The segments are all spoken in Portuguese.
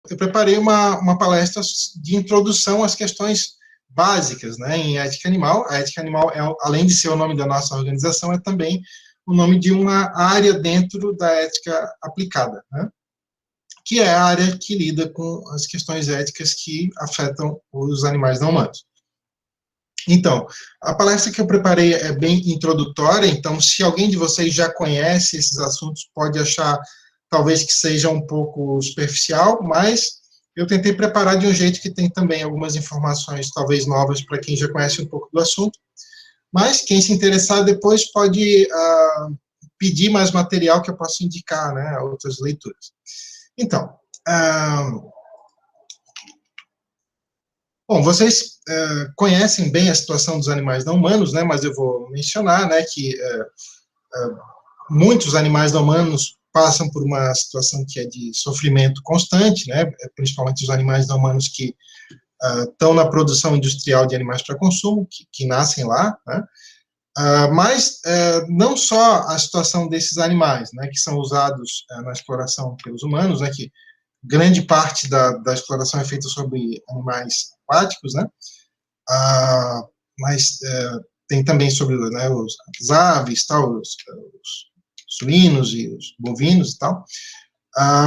eu preparei uma palestra de introdução às questões básicas, né, em ética animal. A ética animal, além de ser o nome da nossa organização, é também o nome de uma área dentro da ética aplicada, né, que é a área que lida com as questões éticas que afetam os animais não humanos. Então, a palestra que eu preparei é bem introdutória, então, se alguém de vocês já conhece esses assuntos, pode achar, talvez, que seja um pouco superficial, mas eu tentei preparar de um jeito que tem também algumas informações, talvez, novas para quem já conhece um pouco do assunto, mas quem se interessar depois pode pedir mais material que eu possa indicar, né, a outras leituras. Então, bom, vocês conhecem bem a situação dos animais não humanos, né, mas eu vou mencionar, né, que muitos animais não humanos passam por uma situação que é de sofrimento constante, né, principalmente os animais não humanos que estão na produção industrial de animais para consumo, que nascem lá, né, mas não só a situação desses animais, né, que são usados na exploração pelos humanos, né, que grande parte da exploração é feita sobre animais aquáticos, né? Mas tem também sobre, né, as aves, tal, os suínos e os bovinos e tal.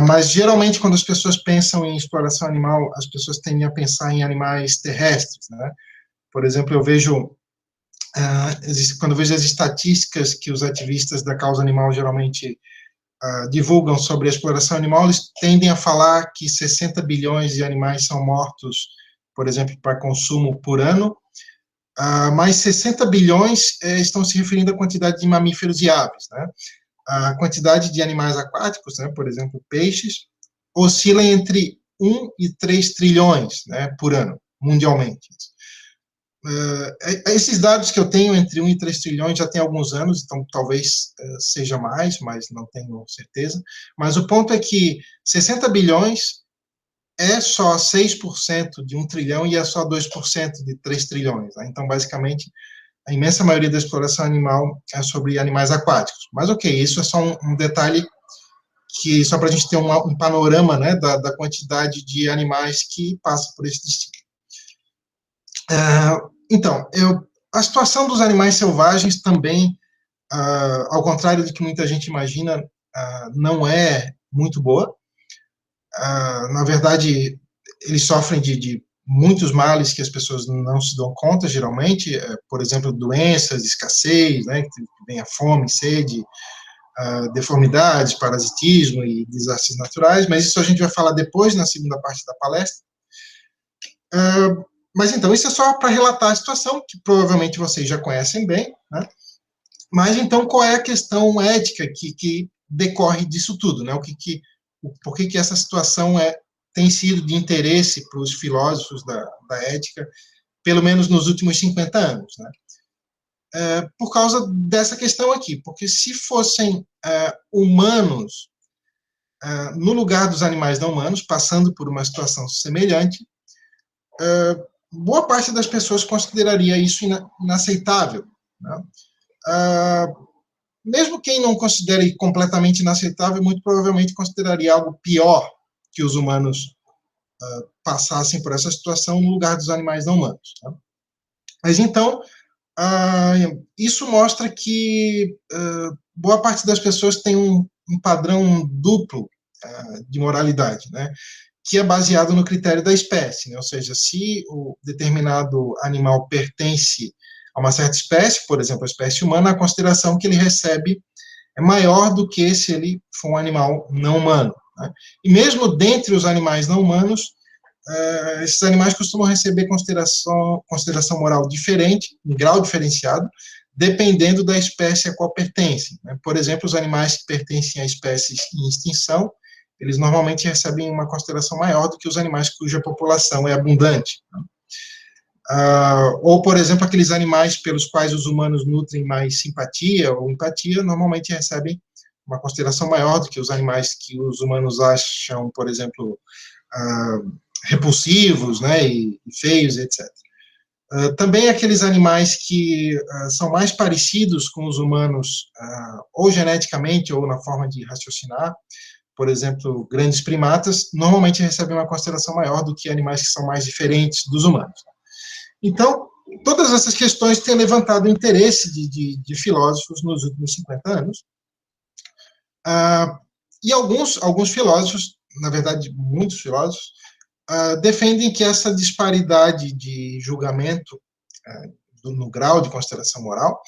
Mas geralmente quando as pessoas pensam em exploração animal, as pessoas tendem a pensar em animais terrestres, né? Por exemplo, eu vejo quando eu vejo as estatísticas que os ativistas da causa animal geralmente divulgam sobre a exploração animal, eles tendem a falar que 60 bilhões de animais são mortos, por exemplo, para consumo por ano, mas 60 bilhões estão se referindo à quantidade de mamíferos e aves, né? A quantidade de animais aquáticos, né, por exemplo, peixes, oscila entre 1 e 3 trilhões, né, por ano, mundialmente. Esses dados que eu tenho entre 1 e 3 trilhões já tem alguns anos, então talvez seja mais, mas não tenho certeza. Mas o ponto é que 60 bilhões é só 6% de 1 trilhão e é só 2% de 3 trilhões. Né? Então, basicamente, a imensa maioria da exploração animal é sobre animais aquáticos. Mas, ok, isso é só um detalhe que só para a gente ter um panorama, né, da quantidade de animais que passam por esse destino. Então, a situação dos animais selvagens também, ao contrário do que muita gente imagina, não é muito boa. Na verdade, eles sofrem de muitos males que as pessoas não se dão conta, geralmente, por exemplo, doenças, escassez, né, que vem a fome, sede, deformidades, parasitismo e desastres naturais, mas isso a gente vai falar depois, na segunda parte da palestra. Mas então, isso é só para relatar a situação, que provavelmente vocês já conhecem bem, né? Mas então, qual é a questão ética que decorre disso tudo, né? Por que essa situação tem sido de interesse para os filósofos da ética, pelo menos nos últimos 50 anos, né? Por causa dessa questão aqui, porque se fossem humanos no lugar dos animais não humanos, passando por uma situação semelhante, boa parte das pessoas consideraria isso inaceitável, né? Mesmo quem não considere completamente inaceitável, muito provavelmente consideraria algo pior que os humanos passassem por essa situação no lugar dos animais não humanos. Tá? Mas então, isso mostra que boa parte das pessoas tem um padrão duplo de moralidade, né? Que é baseado no critério da espécie, né? Ou seja, se o determinado animal pertence a uma certa espécie, por exemplo, a espécie humana, a consideração que ele recebe é maior do que se ele for um animal não humano. Né? E mesmo dentre os animais não humanos, esses animais costumam receber consideração moral diferente, em grau diferenciado, dependendo da espécie a qual pertencem. Né? Por exemplo, os animais que pertencem a espécies em extinção, eles normalmente recebem uma consideração maior do que os animais cuja população é abundante. Ou, por exemplo, aqueles animais pelos quais os humanos nutrem mais simpatia ou empatia, normalmente recebem uma consideração maior do que os animais que os humanos acham, por exemplo, repulsivos, né, e feios, etc. Também aqueles animais que são mais parecidos com os humanos, ou geneticamente, ou na forma de raciocinar, por exemplo, grandes primatas, normalmente recebem uma consideração maior do que animais que são mais diferentes dos humanos. Então, todas essas questões têm levantado o interesse de filósofos nos últimos 50 anos. E alguns filósofos, na verdade, muitos filósofos, defendem que essa disparidade de julgamento no grau de consideração moral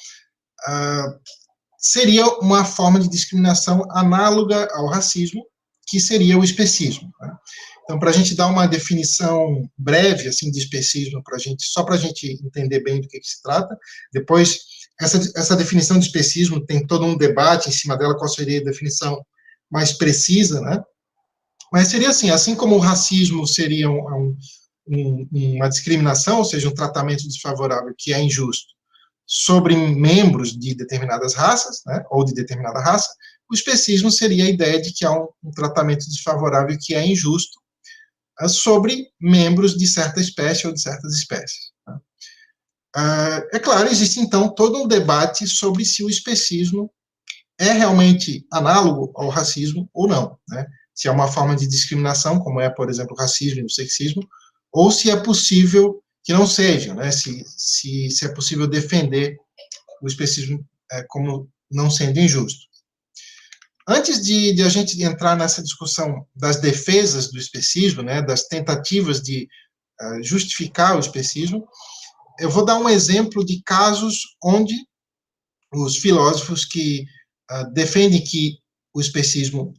seria uma forma de discriminação análoga ao racismo, que seria o especismo. Né? Então, para a gente dar uma definição breve assim de especismo, só para a gente entender bem do que se trata, depois, essa definição de especismo tem todo um debate em cima dela, qual seria a definição mais precisa, né? Mas seria assim como o racismo seria uma discriminação, ou seja, um tratamento desfavorável que é injusto, sobre membros de determinadas raças, né, ou de determinada raça, o especismo seria a ideia de que há um tratamento desfavorável que é injusto sobre membros de certa espécie ou de certas espécies. Né. É claro, existe então todo um debate sobre se o especismo é realmente análogo ao racismo ou não, né, se é uma forma de discriminação, como é, por exemplo, o racismo e o sexismo, ou se é possível que não seja, né, se é possível defender o especismo como não sendo injusto. Antes de a gente entrar nessa discussão das defesas do especismo, né, das tentativas de justificar o especismo, eu vou dar um exemplo de casos onde os filósofos que defendem que o especismo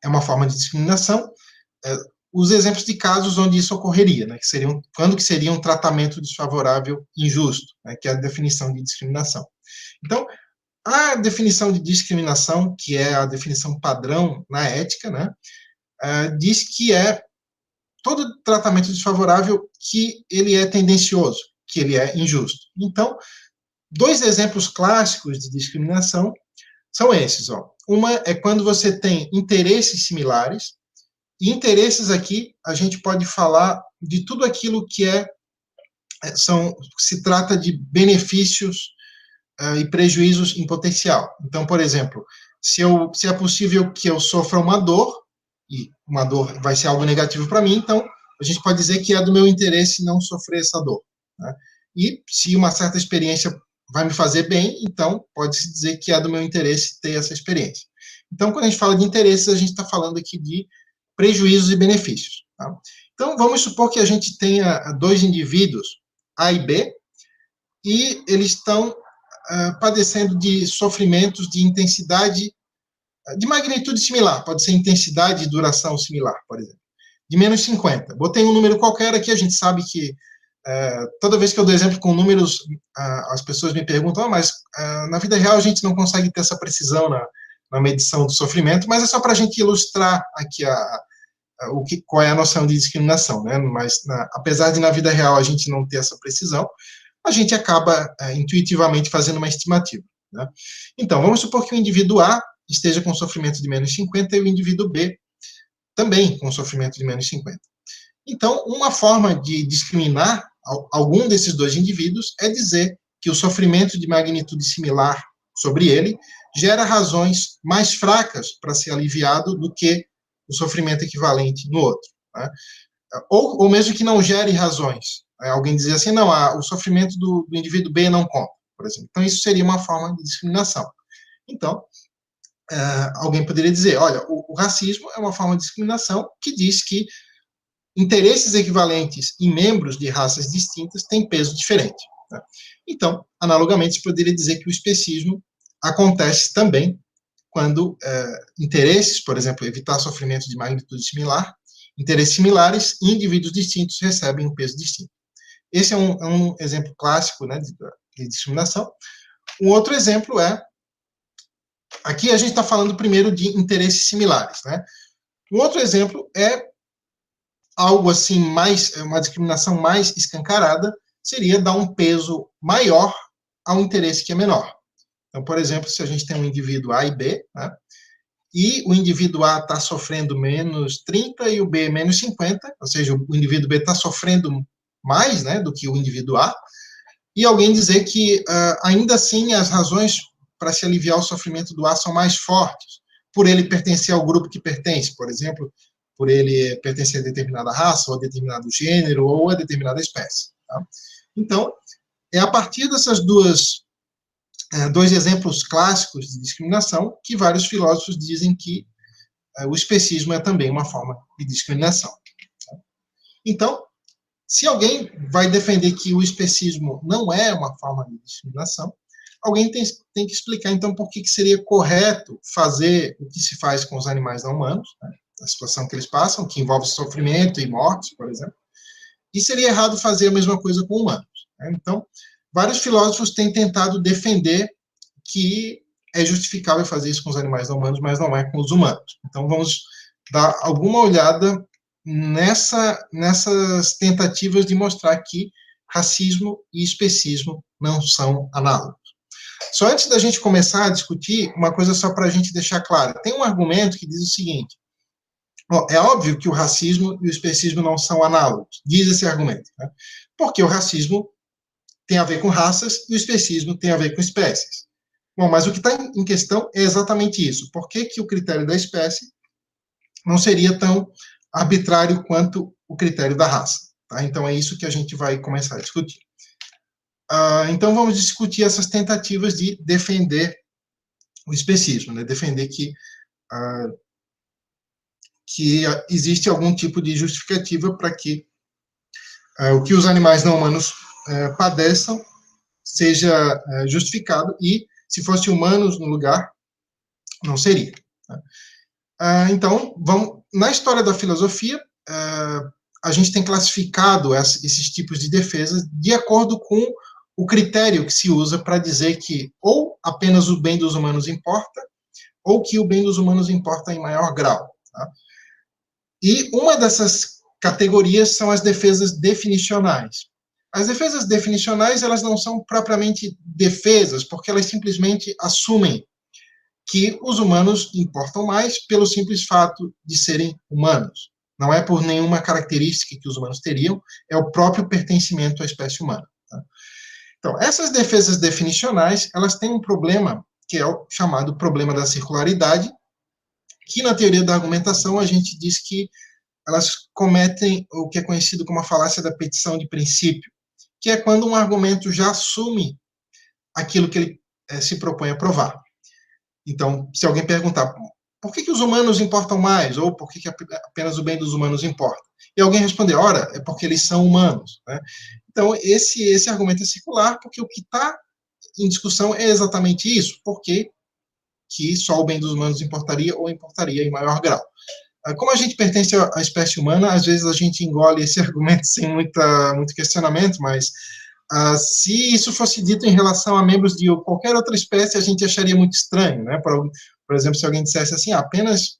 é uma forma de discriminação, os exemplos de casos onde isso ocorreria, né, quando que seria um tratamento desfavorável injusto, né, que é a definição de discriminação. Então, a definição de discriminação, que é a definição padrão na ética, né, diz que é todo tratamento desfavorável que ele é tendencioso, que ele é injusto. Então, dois exemplos clássicos de discriminação são esses. Uma é quando você tem interesses similares. E interesses aqui, a gente pode falar de tudo aquilo que se trata de benefícios e prejuízos em potencial. Então, por exemplo, se é possível que eu sofra uma dor, e uma dor vai ser algo negativo para mim, então a gente pode dizer que é do meu interesse não sofrer essa dor. Né? E se uma certa experiência vai me fazer bem, então pode-se dizer que é do meu interesse ter essa experiência. Então, quando a gente fala de interesses, a gente está falando aqui de prejuízos e benefícios. Tá? Então, vamos supor que a gente tenha dois indivíduos, A e B, e eles estão padecendo de sofrimentos de intensidade, de magnitude similar, pode ser intensidade e duração similar, por exemplo, de menos 50. Botei um número qualquer aqui, a gente sabe que toda vez que eu dou exemplo com números, as pessoas me perguntam, mas na vida real a gente não consegue ter essa precisão na medição do sofrimento, mas é só para a gente ilustrar aqui qual é a noção de discriminação, né? Mas apesar de na vida real a gente não ter essa precisão, a gente acaba intuitivamente fazendo uma estimativa. Né? Então, vamos supor que o indivíduo A esteja com sofrimento de menos 50 e o indivíduo B também com sofrimento de menos 50. Então, uma forma de discriminar algum desses dois indivíduos é dizer que o sofrimento de magnitude similar sobre ele gera razões mais fracas para ser aliviado do que o sofrimento equivalente no outro. Né? Ou mesmo que não gere razões. Alguém dizer assim, não, o sofrimento do indivíduo B não conta, por exemplo. Então, isso seria uma forma de discriminação. Então, alguém poderia dizer, olha, o racismo é uma forma de discriminação que diz que interesses equivalentes em membros de raças distintas têm peso diferente. Né? Então, analogamente, se poderia dizer que o especismo acontece também quando interesses, por exemplo, evitar sofrimento de magnitude similar, interesses similares e indivíduos distintos recebem um peso distinto. Esse é um exemplo clássico, né, de discriminação. Um outro exemplo aqui a gente está falando primeiro de interesses similares. Né? Um outro exemplo é algo assim, uma discriminação mais escancarada, seria dar um peso maior a um interesse que é menor. Então, por exemplo, se a gente tem um indivíduo A e B, né, e o indivíduo A está sofrendo menos 30 e o B menos 50, ou seja, o indivíduo B está sofrendo mais, né, do que o indivíduo A, e alguém dizer que, ainda assim, as razões para se aliviar o sofrimento do A são mais fortes, por ele pertencer ao grupo que pertence, por exemplo, por ele pertencer a determinada raça, ou a determinado gênero, ou a determinada espécie. Tá? Então, é a partir dessas dois exemplos clássicos de discriminação que vários filósofos dizem que o especismo é também uma forma de discriminação. Tá? Então, se alguém vai defender que o especismo não é uma forma de discriminação, alguém tem que explicar, então, por que seria correto fazer o que se faz com os animais não humanos, né, a situação que eles passam, que envolve sofrimento e morte, por exemplo, e seria errado fazer a mesma coisa com humanos. Né? Então, vários filósofos têm tentado defender que é justificável fazer isso com os animais não humanos, mas não é com os humanos. Então, vamos dar alguma olhada nessas tentativas de mostrar que racismo e especismo não são análogos. Só antes da gente começar a discutir, uma coisa só para a gente deixar claro. Tem um argumento que diz o seguinte: é óbvio que o racismo e o especismo não são análogos, diz esse argumento, né? Porque o racismo tem a ver com raças e o especismo tem a ver com espécies. Bom, mas o que está em questão é exatamente isso. Por que o critério da espécie não seria tão arbitrário quanto o critério da raça? Tá? Então, é isso que a gente vai começar a discutir. Então, vamos discutir essas tentativas de defender o especismo, né? Defender que existe algum tipo de justificativa para que o que os animais não humanos padeçam seja justificado, e se fosse humanos no lugar, não seria. Então, na história da filosofia, a gente tem classificado esses tipos de defesas de acordo com o critério que se usa para dizer que ou apenas o bem dos humanos importa, ou que o bem dos humanos importa em maior grau. Tá? E uma dessas categorias são as defesas definicionais. As defesas definicionais, elas não são propriamente defesas, porque elas simplesmente assumem que os humanos importam mais pelo simples fato de serem humanos. Não é por nenhuma característica que os humanos teriam, é o próprio pertencimento à espécie humana. Tá? Então, essas defesas definicionais, elas têm um problema, que é o chamado problema da circularidade, que na teoria da argumentação a gente diz que elas cometem o que é conhecido como a falácia da petição de princípio, que é quando um argumento já assume aquilo que ele se propõe a provar. Então, se alguém perguntar por que os humanos importam mais, ou por que apenas o bem dos humanos importa, e alguém responder, ora, é porque eles são humanos. Né? Então, esse argumento é circular, porque o que está em discussão é exatamente isso, porque que só o bem dos humanos importaria ou importaria em maior grau. Como a gente pertence à espécie humana, às vezes a gente engole esse argumento sem muito questionamento, mas se isso fosse dito em relação a membros de qualquer outra espécie, a gente acharia muito estranho, né? Por exemplo, se alguém dissesse assim, apenas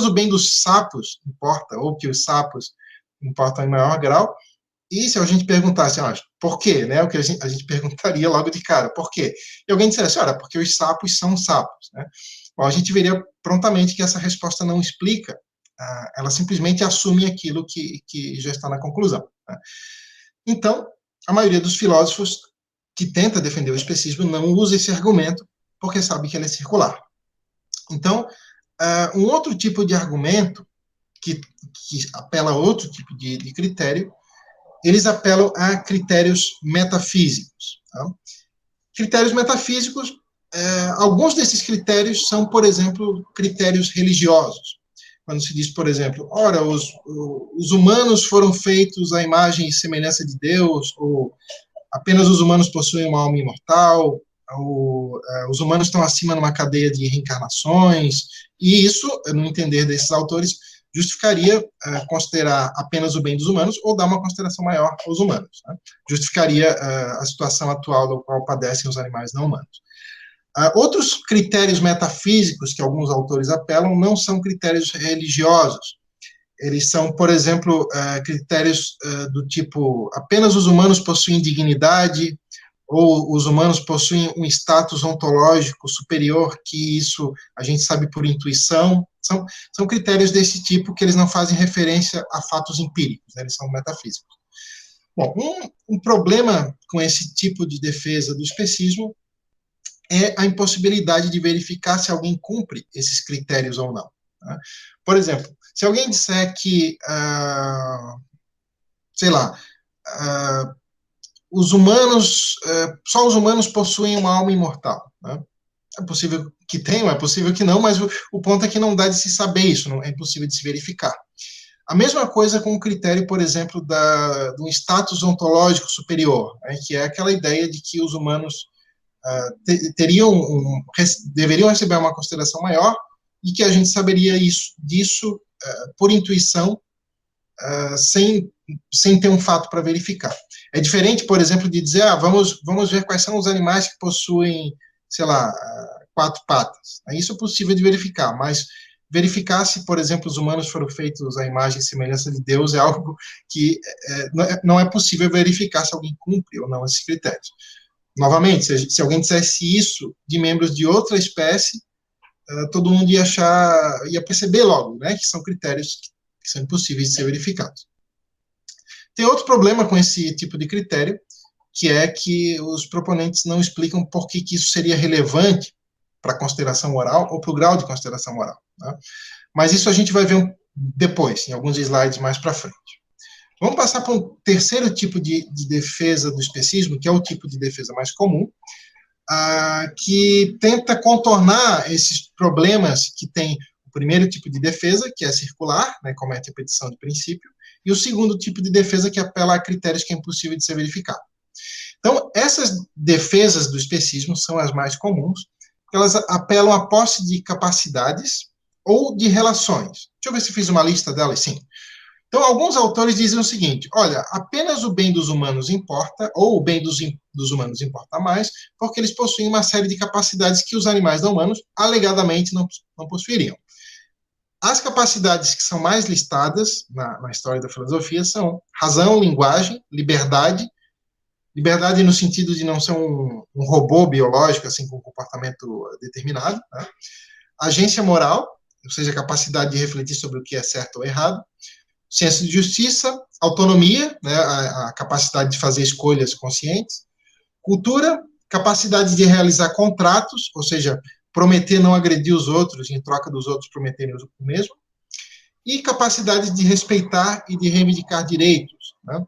o bem dos sapos importa, ou que os sapos importam em maior grau, e se a gente perguntasse, por quê, né? O que a gente perguntaria logo de cara, por quê? E alguém dissesse, porque os sapos são sapos, né? Bom, a gente veria prontamente que essa resposta não explica, ela simplesmente assume aquilo que já está na conclusão. Né? Então, a maioria dos filósofos que tenta defender o especismo não usa esse argumento, porque sabe que ele é circular. Então, um outro tipo de argumento que apela a outro tipo de critério, eles apelam a critérios metafísicos. Tá? Critérios metafísicos, alguns desses critérios são, por exemplo, critérios religiosos. Quando se diz, por exemplo, ora, os humanos foram feitos à imagem e semelhança de Deus, ou apenas os humanos possuem uma alma imortal, ou os humanos estão acima numa cadeia de reencarnações, e isso, no entender desses autores, justificaria considerar apenas o bem dos humanos ou dar uma consideração maior aos humanos. Né? Justificaria a situação atual da qual padecem os animais não humanos. Outros critérios metafísicos que alguns autores apelam não são critérios religiosos. Eles são, por exemplo, critérios do tipo apenas os humanos possuem dignidade, ou os humanos possuem um status ontológico superior, que isso a gente sabe por intuição. São critérios desse tipo que eles não fazem referência a fatos empíricos, né? Eles são metafísicos. Bom, um problema com esse tipo de defesa do especismo é a impossibilidade de verificar se alguém cumpre esses critérios ou não. Tá? Por exemplo, se alguém disser que, sei lá, só os humanos possuem uma alma imortal. Né? É possível que tenham, é possível que não, mas o ponto é que não dá de se saber isso, não é impossível de se verificar. A mesma coisa com o critério, por exemplo, de um status ontológico superior, né, que é aquela ideia de que os humanos deveriam receber uma consideração maior e que a gente saberia disso por intuição, sem ter um fato para verificar. É diferente, por exemplo, de dizer, vamos ver quais são os animais que possuem, sei lá, 4 patas. Isso é possível de verificar, mas verificar se, por exemplo, os humanos foram feitos à imagem e semelhança de Deus é algo que não é possível verificar se alguém cumpre ou não esses critérios. Novamente, se alguém dissesse isso de membros de outra espécie, todo mundo ia perceber logo, né, que são critérios que são impossíveis de ser verificados. Tem outro problema com esse tipo de critério, que é que os proponentes não explicam por que isso seria relevante para a consideração oral ou para o grau de consideração oral. Né? Mas isso a gente vai ver depois, em alguns slides mais para frente. Vamos passar para um terceiro tipo de defesa do especismo, que é o tipo de defesa mais comum, que tenta contornar esses problemas que tem o primeiro tipo de defesa, que é circular, né, comete a repetição de princípio, e o segundo tipo de defesa, que apela a critérios que é impossível de ser verificado. Então, essas defesas do especismo são as mais comuns, porque elas apelam à posse de capacidades ou de relações. Deixa eu ver se fiz uma lista delas, sim. Então, alguns autores dizem o seguinte, olha, apenas o bem dos humanos importa, ou o bem dos humanos importa mais, porque eles possuem uma série de capacidades que os animais não humanos, alegadamente, não possuiriam. As capacidades que são mais listadas na história da filosofia são razão, linguagem, liberdade no sentido de não ser um robô biológico, assim, com um comportamento determinado, né? Agência moral, ou seja, a capacidade de refletir sobre o que é certo ou errado, senso de justiça, autonomia, né, a capacidade de fazer escolhas conscientes, cultura, capacidade de realizar contratos, ou seja, prometer não agredir os outros, em troca dos outros prometerem o mesmo, e capacidade de respeitar e de reivindicar direitos. Né?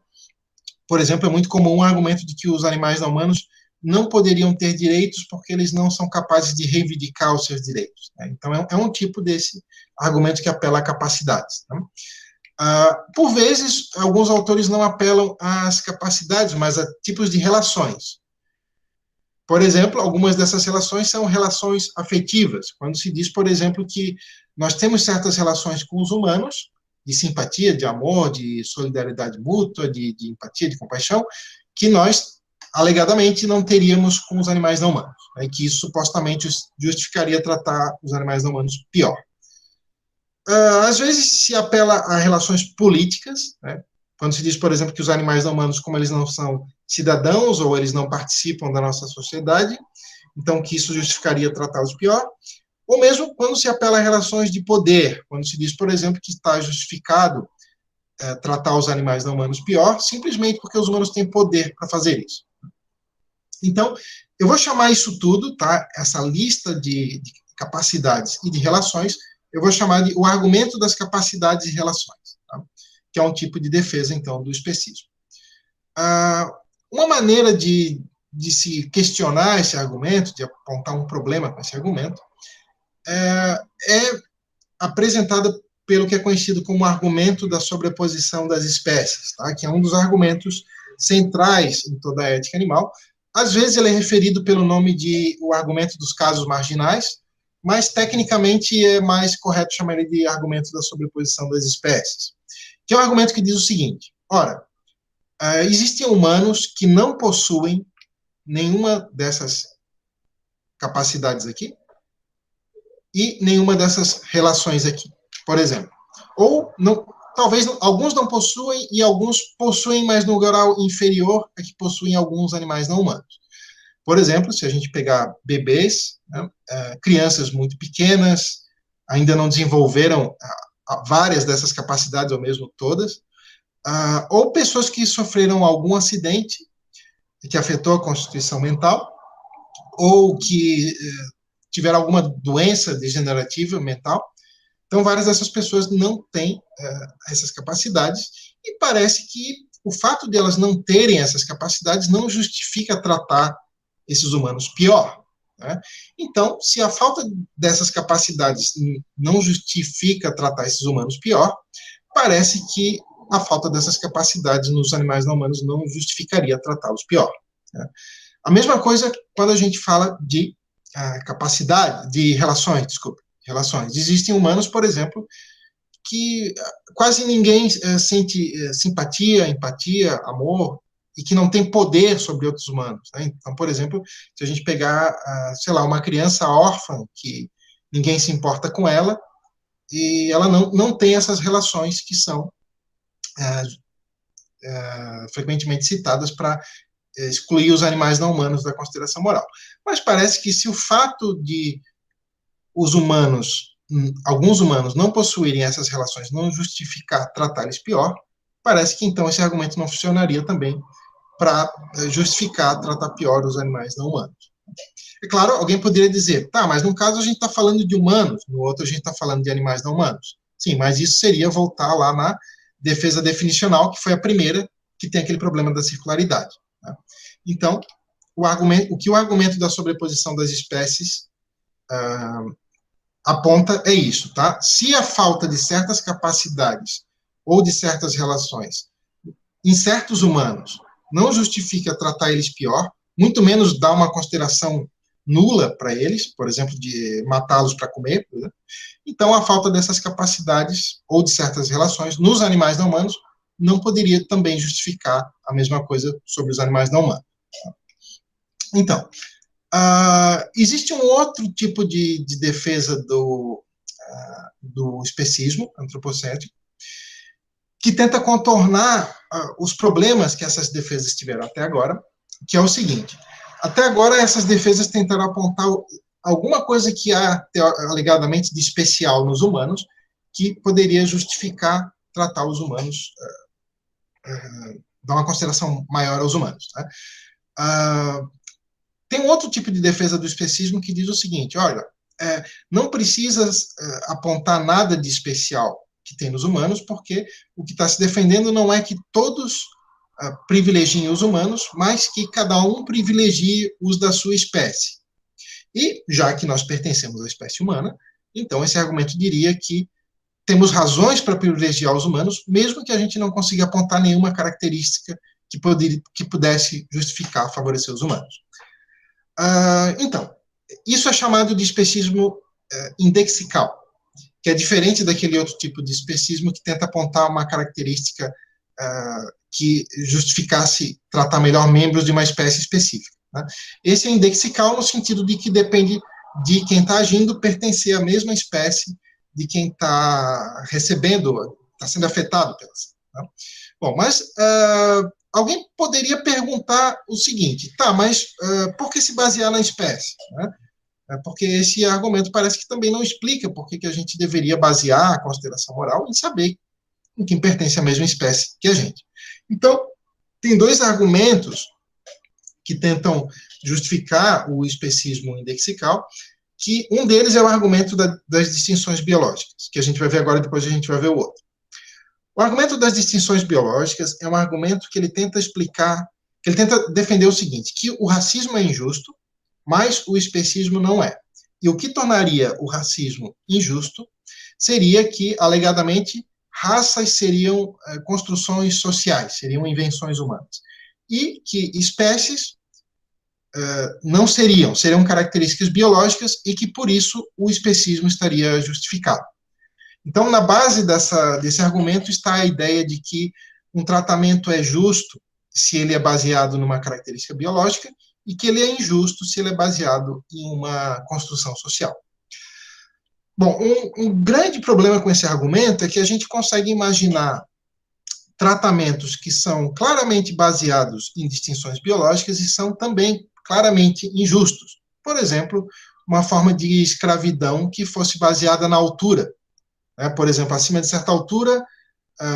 Por exemplo, é muito comum o argumento de que os animais não humanos não poderiam ter direitos porque eles não são capazes de reivindicar os seus direitos. Né? Então, é um tipo desse argumento que apela a capacidades. Né? Por vezes, alguns autores não apelam às capacidades, mas a tipos de relações. Por exemplo, algumas dessas relações são relações afetivas, quando se diz, por exemplo, que nós temos certas relações com os humanos, de simpatia, de amor, de solidariedade mútua, de empatia, de compaixão, que nós, alegadamente, não teríamos com os animais não humanos, né, que isso supostamente justificaria tratar os animais não humanos pior. Às vezes se apela a relações políticas, né? Quando se diz, por exemplo, que os animais não humanos, como eles não são cidadãos ou eles não participam da nossa sociedade, então que isso justificaria tratá-los pior, ou mesmo quando se apela a relações de poder, quando se diz, por exemplo, que está justificado tratar os animais não humanos pior, simplesmente porque os humanos têm poder para fazer isso. Então, eu vou chamar isso tudo, tá? Essa lista de capacidades e de relações, eu vou chamar de o argumento das capacidades e relações, tá? Que é um tipo de defesa, então, do especismo. Uma maneira de se questionar esse argumento, de apontar um problema com esse argumento, é apresentada pelo que é conhecido como argumento da sobreposição das espécies, tá? Que é um dos argumentos centrais em toda a ética animal. Às vezes ele é referido pelo nome de o argumento dos casos marginais, mas tecnicamente é mais correto chamar ele de argumento da sobreposição das espécies, que é um argumento que diz o seguinte, ora, existem humanos que não possuem nenhuma dessas capacidades aqui e nenhuma dessas relações aqui, por exemplo. Ou, não, talvez, alguns não possuem e alguns possuem, mas no grau inferior a que possuem alguns animais não humanos. Por exemplo, se a gente pegar bebês, né, crianças muito pequenas, ainda não desenvolveram várias dessas capacidades, ou mesmo todas, ou pessoas que sofreram algum acidente que afetou a constituição mental, ou que tiveram alguma doença degenerativa mental. Então, várias dessas pessoas não têm essas capacidades, e parece que o fato de elas não terem essas capacidades não justifica tratar esses humanos pior. Né? Então, se a falta dessas capacidades não justifica tratar esses humanos pior, parece que a falta dessas capacidades nos animais não humanos não justificaria tratá-los pior. Né? A mesma coisa quando a gente fala de capacidade, de relações, desculpa, relações. Existem humanos, por exemplo, que quase ninguém sente simpatia, empatia, amor, e que não tem poder sobre outros humanos. Né? Então, por exemplo, se a gente pegar, sei lá, uma criança órfã, que ninguém se importa com ela, e ela não tem essas relações que são frequentemente citadas para excluir os animais não humanos da consideração moral. Mas parece que se o fato de os humanos, alguns humanos, não possuírem essas relações, não justificar tratar eles pior, parece que então esse argumento não funcionaria também para justificar tratar pior os animais não humanos. É claro, alguém poderia dizer, tá, mas num caso a gente está falando de humanos, no outro a gente está falando de animais não humanos. Sim, mas isso seria voltar lá na defesa definicional, que foi a primeira, que tem aquele problema da circularidade. Né? Então, o que o argumento da sobreposição das espécies aponta é isso, tá? Se a falta de certas capacidades ou de certas relações em certos humanos não justifica tratar eles pior, muito menos dar uma consideração nula para eles, por exemplo, de matá-los para comer, né? Então a falta dessas capacidades ou de certas relações nos animais não humanos não poderia também justificar a mesma coisa sobre os animais não humanos. Então, existe um outro tipo de defesa do especismo antropocêntrico que tenta contornar os problemas que essas defesas tiveram até agora, que é o seguinte: até agora essas defesas tentaram apontar alguma coisa que há alegadamente de especial nos humanos que poderia justificar tratar os humanos, dar uma consideração maior aos humanos. Né? Tem um outro tipo de defesa do especismo que diz o seguinte: olha, não precisa apontar nada de especial que tem nos humanos, porque o que está se defendendo não é que todos privilegiem os humanos, mas que cada um privilegie os da sua espécie. E, já que nós pertencemos à espécie humana, então esse argumento diria que temos razões para privilegiar os humanos, mesmo que a gente não consiga apontar nenhuma característica que pudesse justificar favorecer os humanos. Então, isso é chamado de especismo indexical, que é diferente daquele outro tipo de especismo que tenta apontar uma característica que justificasse tratar melhor membros de uma espécie específica. Né? Esse é indexical no sentido de que depende de quem está agindo pertencer à mesma espécie de quem está recebendo, está sendo afetado pelas. Né? Bom, mas alguém poderia perguntar o seguinte: tá, mas por que se basear na espécie? Né? Porque esse argumento parece que também não explica por que a gente deveria basear a consideração moral em saber em quem pertence à mesma espécie que a gente. Então, tem dois argumentos que tentam justificar o especismo indexical, que um deles é o argumento das distinções biológicas, que a gente vai ver agora, depois a gente vai ver o outro. O argumento das distinções biológicas é um argumento que ele tenta explicar, que ele tenta defender o seguinte: que o racismo é injusto, mas o especismo não é. E o que tornaria o racismo injusto seria que, alegadamente, raças seriam construções sociais, seriam invenções humanas. E que espécies não seriam características biológicas e que, por isso, o especismo estaria justificado. Então, na base desse argumento está a ideia de que um tratamento é justo se ele é baseado numa característica biológica e que ele é injusto se ele é baseado em uma construção social. Bom, um grande problema com esse argumento é que a gente consegue imaginar tratamentos que são claramente baseados em distinções biológicas e são também claramente injustos. Por exemplo, uma forma de escravidão que fosse baseada na altura. Por exemplo, acima de certa altura,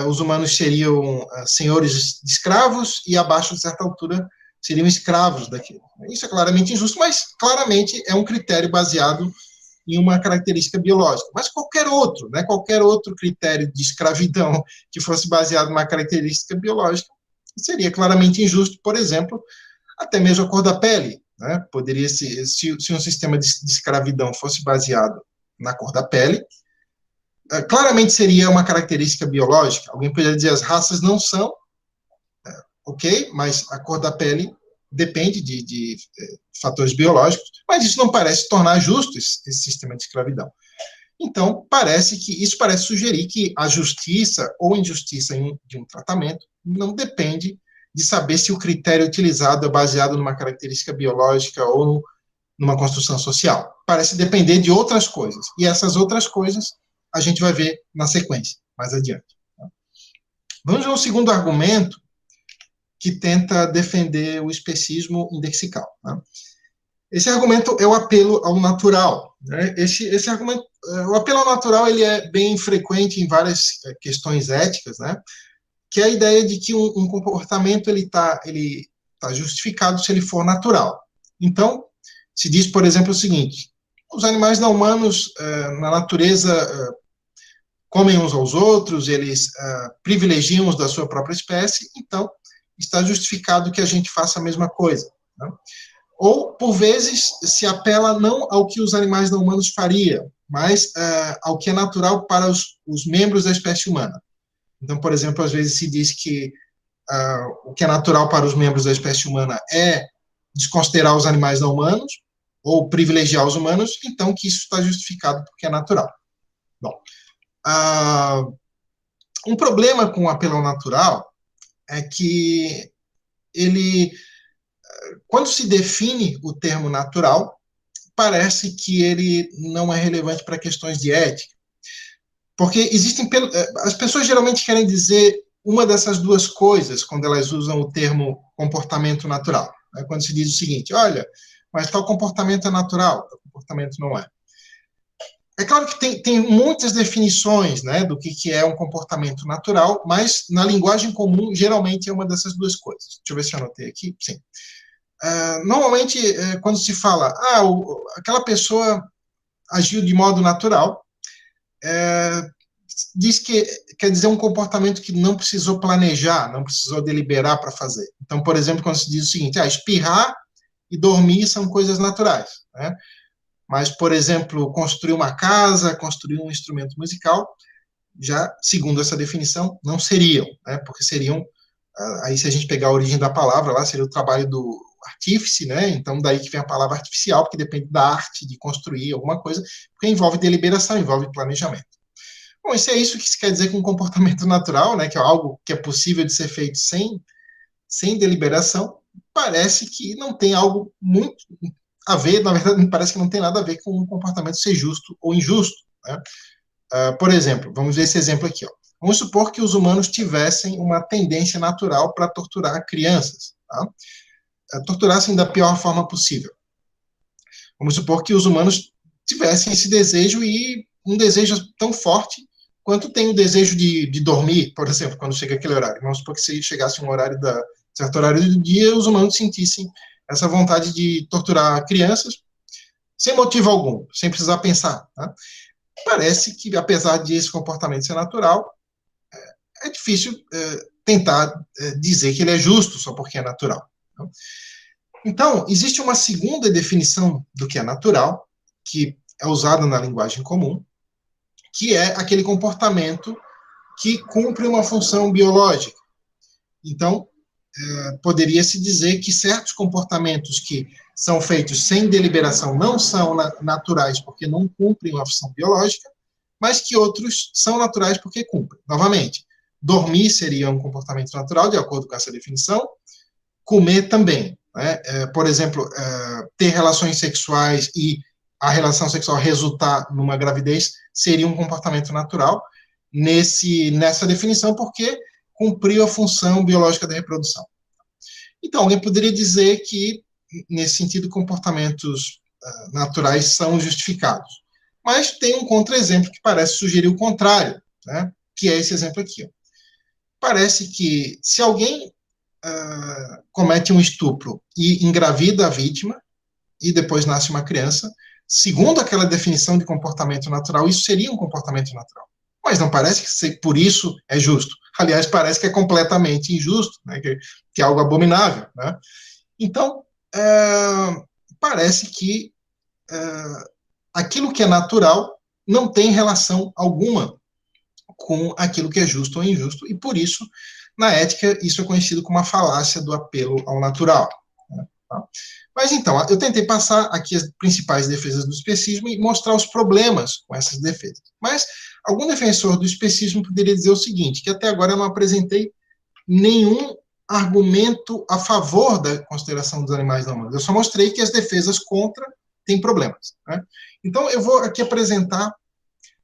os humanos seriam senhores de escravos e abaixo de certa altura seriam escravos daquilo. Isso é claramente injusto, mas claramente é um critério baseado em uma característica biológica. Mas qualquer outro, né, qualquer outro critério de escravidão que fosse baseado numa característica biológica seria claramente injusto. Por exemplo, até mesmo a cor da pele, né? Poderia se um sistema de escravidão fosse baseado na cor da pele, claramente seria uma característica biológica. Alguém poderia dizer as raças não são, ok, mas a cor da pele depende de fatores biológicos, mas isso não parece tornar justo esse sistema de escravidão. Então, isso parece sugerir que a justiça ou injustiça de um tratamento não depende de saber se o critério utilizado é baseado numa característica biológica ou numa construção social. Parece depender de outras coisas. E essas outras coisas a gente vai ver na sequência, mais adiante. Vamos ao segundo argumento, que tenta defender o especismo indexical. Né? Esse argumento é o apelo ao natural. Né? Esse argumento, o apelo ao natural, ele é bem frequente em várias questões éticas, né? Que é a ideia de que um comportamento ele tá justificado se ele for natural. Então, se diz, por exemplo, o seguinte: os animais não humanos na natureza comem uns aos outros, eles privilegiam os da sua própria espécie, então está justificado que a gente faça a mesma coisa. Né? Ou, por vezes, se apela não ao que os animais não humanos fariam, mas ao que é natural para os membros da espécie humana. Então, por exemplo, às vezes se diz que o que é natural para os membros da espécie humana é desconsiderar os animais não humanos, ou privilegiar os humanos, então que isso está justificado porque é natural. Bom, um problema com o apelo ao natural é que ele, quando se define o termo natural, parece que ele não é relevante para questões de ética. Porque as pessoas geralmente querem dizer uma dessas duas coisas quando elas usam o termo comportamento natural. Né? Quando se diz o seguinte: olha, mas tal comportamento é natural, tal comportamento não é. É claro que tem muitas definições, né, do que é um comportamento natural, mas na linguagem comum, geralmente é uma dessas duas coisas. Deixa eu ver se eu anotei aqui. Sim. Normalmente, quando se fala, aquela pessoa agiu de modo natural, diz que quer dizer um comportamento que não precisou planejar, não precisou deliberar para fazer. Então, por exemplo, quando se diz o seguinte: espirrar e dormir são coisas naturais, né? Mas, por exemplo, construir uma casa, construir um instrumento musical, já, segundo essa definição, não seriam, né? Porque seriam, aí se a gente pegar a origem da palavra lá, seria o trabalho do artífice, né? Então, daí que vem a palavra artificial, porque depende da arte de construir alguma coisa, porque envolve deliberação, envolve planejamento. Bom, isso é isso que se quer dizer com comportamento natural, né? Que é algo que é possível de ser feito sem deliberação. Parece que não tem algo muito a ver, na verdade, me parece que não tem nada a ver com o comportamento ser justo ou injusto. Né? Por exemplo, vamos ver esse exemplo aqui. Ó. Vamos supor que os humanos tivessem uma tendência natural para torturar crianças. Tá? Torturassem da pior forma possível. Vamos supor que os humanos tivessem esse desejo e um desejo tão forte quanto tem o desejo de dormir, por exemplo, quando chega aquele horário. Vamos supor que se chegasse certo horário do dia, os humanos sentissem essa vontade de torturar crianças sem motivo algum, sem precisar pensar. Tá? Parece que, apesar de esse comportamento ser natural, é difícil tentar dizer que ele é justo só porque é natural. Tá? Então, existe uma segunda definição do que é natural, que é usada na linguagem comum, que é aquele comportamento que cumpre uma função biológica. Então, poderia-se dizer que certos comportamentos que são feitos sem deliberação não são naturais porque não cumprem uma função biológica, mas que outros são naturais porque cumprem. Novamente, dormir seria um comportamento natural, de acordo com essa definição, comer também. Né? Por exemplo, ter relações sexuais e a relação sexual resultar numa gravidez seria um comportamento natural nessa definição, porque cumpriu a função biológica da reprodução. Então, alguém poderia dizer que, nesse sentido, comportamentos naturais são justificados. Mas tem um contra-exemplo que parece sugerir o contrário, né? Que é esse exemplo aqui. Ó. Parece que, se alguém comete um estupro e engravida a vítima, e depois nasce uma criança, segundo aquela definição de comportamento natural, isso seria um comportamento natural. Mas não parece que por isso é justo. Aliás, parece que é completamente injusto, né? que é algo abominável. Né? Então, parece que aquilo que é natural não tem relação alguma com aquilo que é justo ou injusto, e por isso, na ética, isso é conhecido como a falácia do apelo ao natural. Né? Tá? Mas então, eu tentei passar aqui as principais defesas do especismo e mostrar os problemas com essas defesas. Mas algum defensor do especismo poderia dizer o seguinte, que até agora eu não apresentei nenhum argumento a favor da consideração dos animais não humanos. Eu só mostrei que as defesas contra têm problemas. Né? Então, eu vou aqui apresentar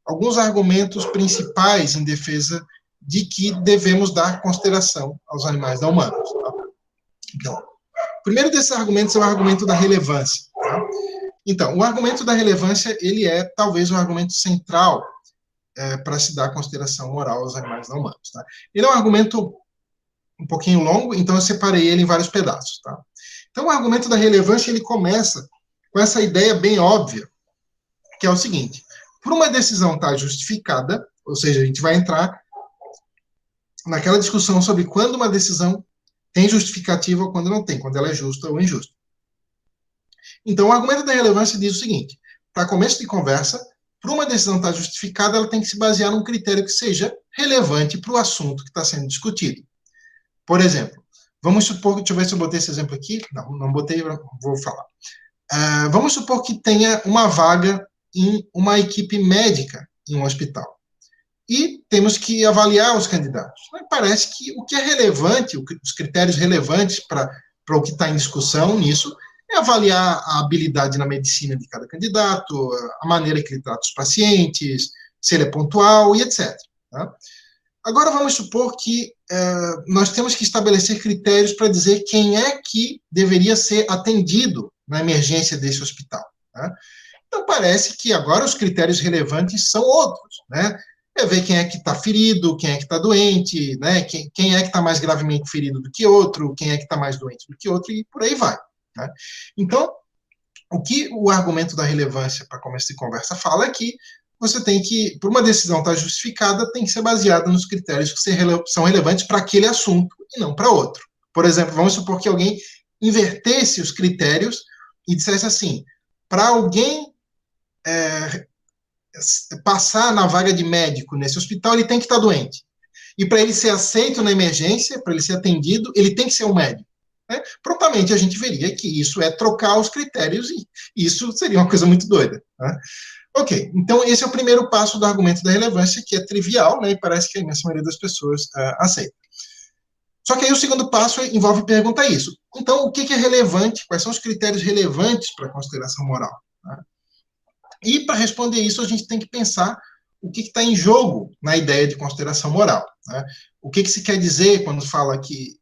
alguns argumentos principais em defesa de que devemos dar consideração aos animais não humanos. Tá? Então, o primeiro desses argumentos é o argumento da relevância. Tá? Então, o argumento da relevância, ele é talvez o argumento central para se dar consideração moral aos animais não humanos. Tá? Ele é um argumento um pouquinho longo, então eu separei ele em vários pedaços. Tá? Então, o argumento da relevância, ele começa com essa ideia bem óbvia, que é o seguinte: por uma decisão estar justificada, ou seja, a gente vai entrar naquela discussão sobre quando uma decisão tem justificativa ou quando não tem, quando ela é justa ou injusta. Então, o argumento da relevância diz o seguinte: para começo de conversa, para uma decisão estar justificada, ela tem que se basear num critério que seja relevante para o assunto que está sendo discutido. Por exemplo, vamos supor, deixa eu ver se eu botei esse exemplo aqui. Não botei, vou falar. Vamos supor que tenha uma vaga em uma equipe médica em um hospital. E temos que avaliar os candidatos. Parece que o que é relevante, os critérios relevantes para o que está em discussão nisso, é avaliar a habilidade na medicina de cada candidato, a maneira que ele trata os pacientes, se ele é pontual e etc. Tá? Agora vamos supor que nós temos que estabelecer critérios para dizer quem é que deveria ser atendido na emergência desse hospital. Tá? Então parece que agora os critérios relevantes são outros, né? É ver quem é que está ferido, quem é que está doente, né? Quem é que está mais gravemente ferido do que outro, quem é que está mais doente do que outro, e por aí vai. Né? Então, o que o argumento da relevância para começo de conversa fala é que você tem que, por uma decisão estar justificada, tem que ser baseada nos critérios que são relevantes para aquele assunto e não para outro. Por exemplo, vamos supor que alguém invertesse os critérios e dissesse assim: para alguém passar na vaga de médico nesse hospital, ele tem que estar doente. E para ele ser aceito na emergência, para ele ser atendido, ele tem que ser um médico. Né? Prontamente a gente veria que isso é trocar os critérios e isso seria uma coisa muito doida. Né? Ok, então esse é o primeiro passo do argumento da relevância, que é trivial, né, e parece que a imensa maioria das pessoas aceita. Só que aí o segundo passo envolve perguntar isso. Então, o que é relevante? Quais são os critérios relevantes para a consideração moral? Né? E para responder isso, a gente tem que pensar o que está em jogo na ideia de consideração moral. Né? O que se quer dizer quando fala que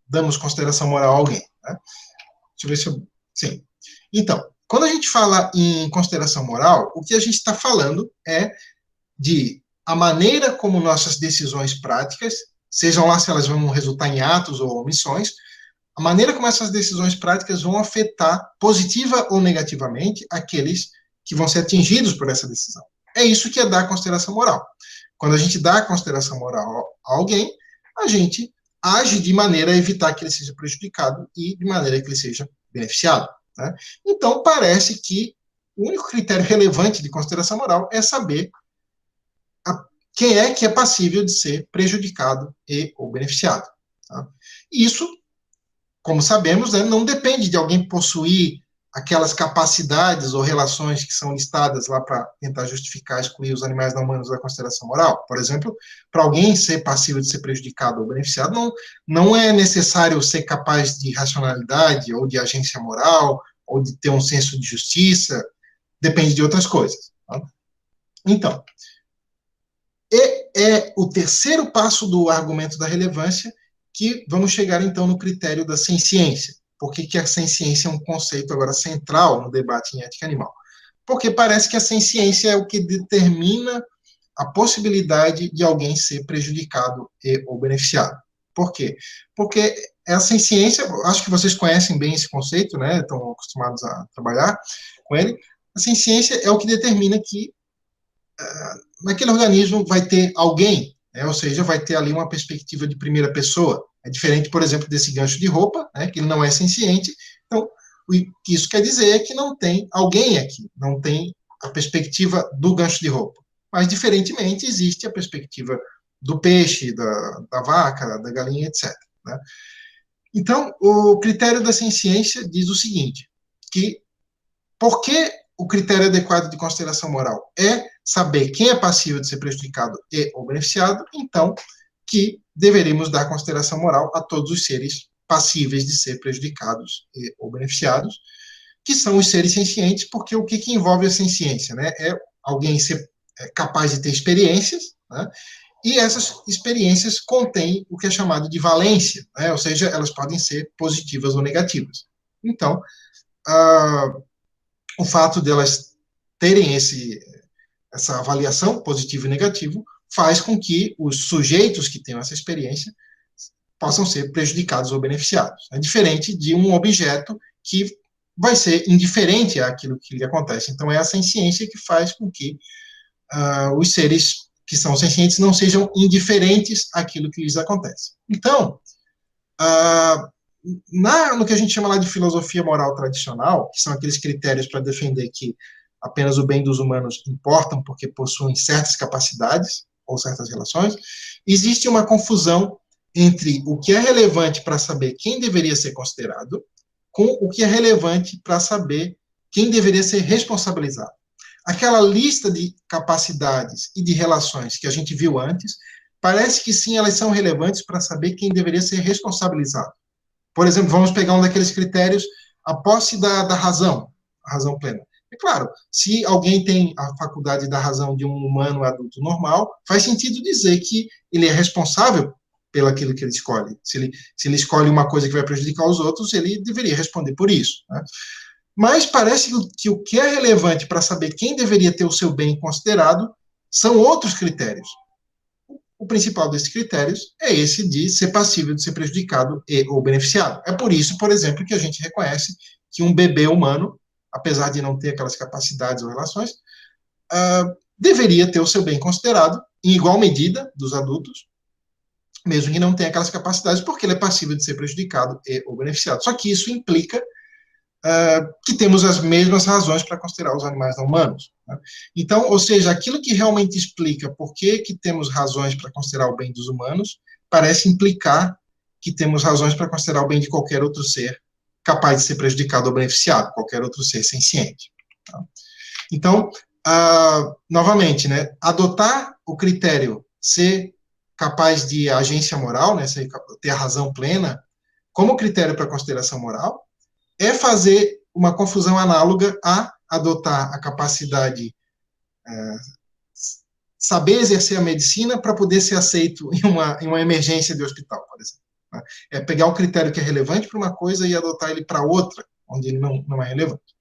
damos consideração moral a alguém? Né? Deixa eu ver se eu... Sim. Então, quando a gente fala em consideração moral, o que a gente está falando é de a maneira como nossas decisões práticas, sejam lá se elas vão resultar em atos ou omissões, a maneira como essas decisões práticas vão afetar positiva ou negativamente aqueles que vão ser atingidos por essa decisão. É isso que é dar consideração moral. Quando a gente dá consideração moral a alguém, a gente age de maneira a evitar que ele seja prejudicado e de maneira que ele seja beneficiado. Né? Então, parece que o único critério relevante de consideração moral é saber quem é que é passível de ser prejudicado e ou beneficiado. Tá? Isso, como sabemos, né, não depende de alguém possuir aquelas capacidades ou relações que são listadas lá para tentar justificar, excluir os animais não humanos da consideração moral. Por exemplo, para alguém ser passível de ser prejudicado ou beneficiado, não é necessário ser capaz de racionalidade ou de agência moral ou de ter um senso de justiça, depende de outras coisas. Tá? Então, é o terceiro passo do argumento da relevância que vamos chegar, então, no critério da senciência. Por que a senciência é um conceito agora central no debate em ética animal? Porque parece que a senciência é o que determina a possibilidade de alguém ser prejudicado e ou beneficiado. Por quê? Porque a ciência, acho que vocês conhecem bem esse conceito, né? Estão acostumados a trabalhar com ele. A ciência é o que determina que naquele organismo vai ter alguém, né? Ou seja, vai ter ali uma perspectiva de primeira pessoa. É diferente, por exemplo, desse gancho de roupa, né? Que ele não é senciente. Então, o que isso quer dizer é que não tem alguém aqui, não tem a perspectiva do gancho de roupa. Mas, diferentemente, existe a perspectiva do peixe, da vaca, da galinha, etc. Né? Então, o critério da ciência diz o seguinte, que porque o critério adequado de consideração moral é saber quem é passível de ser prejudicado e ou beneficiado, então que deveríamos dar consideração moral a todos os seres passíveis de ser prejudicados e ou beneficiados, que são os seres sencientes, porque o que envolve a ciência, né? É alguém ser capaz de ter experiências, né? E essas experiências contêm o que é chamado de valência, né? Ou seja, elas podem ser positivas ou negativas. Então, o fato delas terem essa avaliação positivo e negativo faz com que os sujeitos que tenham essa experiência possam ser prejudicados ou beneficiados. É diferente de um objeto que vai ser indiferente àquilo que lhe acontece. Então, é a ciência que faz com que os seres que são sencientes não sejam indiferentes àquilo que lhes acontece. Então, no que a gente chama lá de filosofia moral tradicional, que são aqueles critérios para defender que apenas o bem dos humanos importam porque possuem certas capacidades ou certas relações, existe uma confusão entre o que é relevante para saber quem deveria ser considerado com o que é relevante para saber quem deveria ser responsabilizado. Aquela lista de capacidades e de relações que a gente viu antes, parece que sim, elas são relevantes para saber quem deveria ser responsabilizado. Por exemplo, vamos pegar um daqueles critérios, a posse da razão, a razão plena. É claro, se alguém tem a faculdade da razão de um humano adulto normal, faz sentido dizer que ele é responsável pelo aquilo que ele escolhe. Se ele escolhe uma coisa que vai prejudicar os outros, ele deveria responder por isso. Né? Mas parece que o que é relevante para saber quem deveria ter o seu bem considerado são outros critérios. O principal desses critérios é esse de ser passível de ser prejudicado e ou beneficiado. É por isso, por exemplo, que a gente reconhece que um bebê humano, apesar de não ter aquelas capacidades ou relações, deveria ter o seu bem considerado em igual medida dos adultos, mesmo que não tenha aquelas capacidades, porque ele é passível de ser prejudicado e ou beneficiado. Só que isso implica que temos as mesmas razões para considerar os animais não humanos. Né? Então, ou seja, aquilo que realmente explica por que temos razões para considerar o bem dos humanos, parece implicar que temos razões para considerar o bem de qualquer outro ser capaz de ser prejudicado ou beneficiado, qualquer outro ser senciente. Tá? Então, novamente, né, adotar o critério ser capaz de agência moral, né, ter a razão plena, como critério para consideração moral, é fazer uma confusão análoga a adotar a capacidade, saber exercer a medicina para poder ser aceito em uma emergência de hospital, por exemplo. Né? É pegar o critério que é relevante para uma coisa e adotar ele para outra, onde ele não é relevante.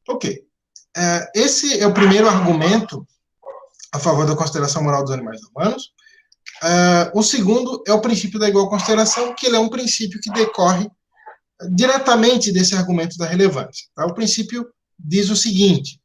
Ok. Esse é o primeiro argumento a favor da consideração moral dos animais humanos. O segundo é o princípio da igual consideração, que ele é um princípio que decorre diretamente desse argumento da relevância. Tá? O princípio diz o seguinte,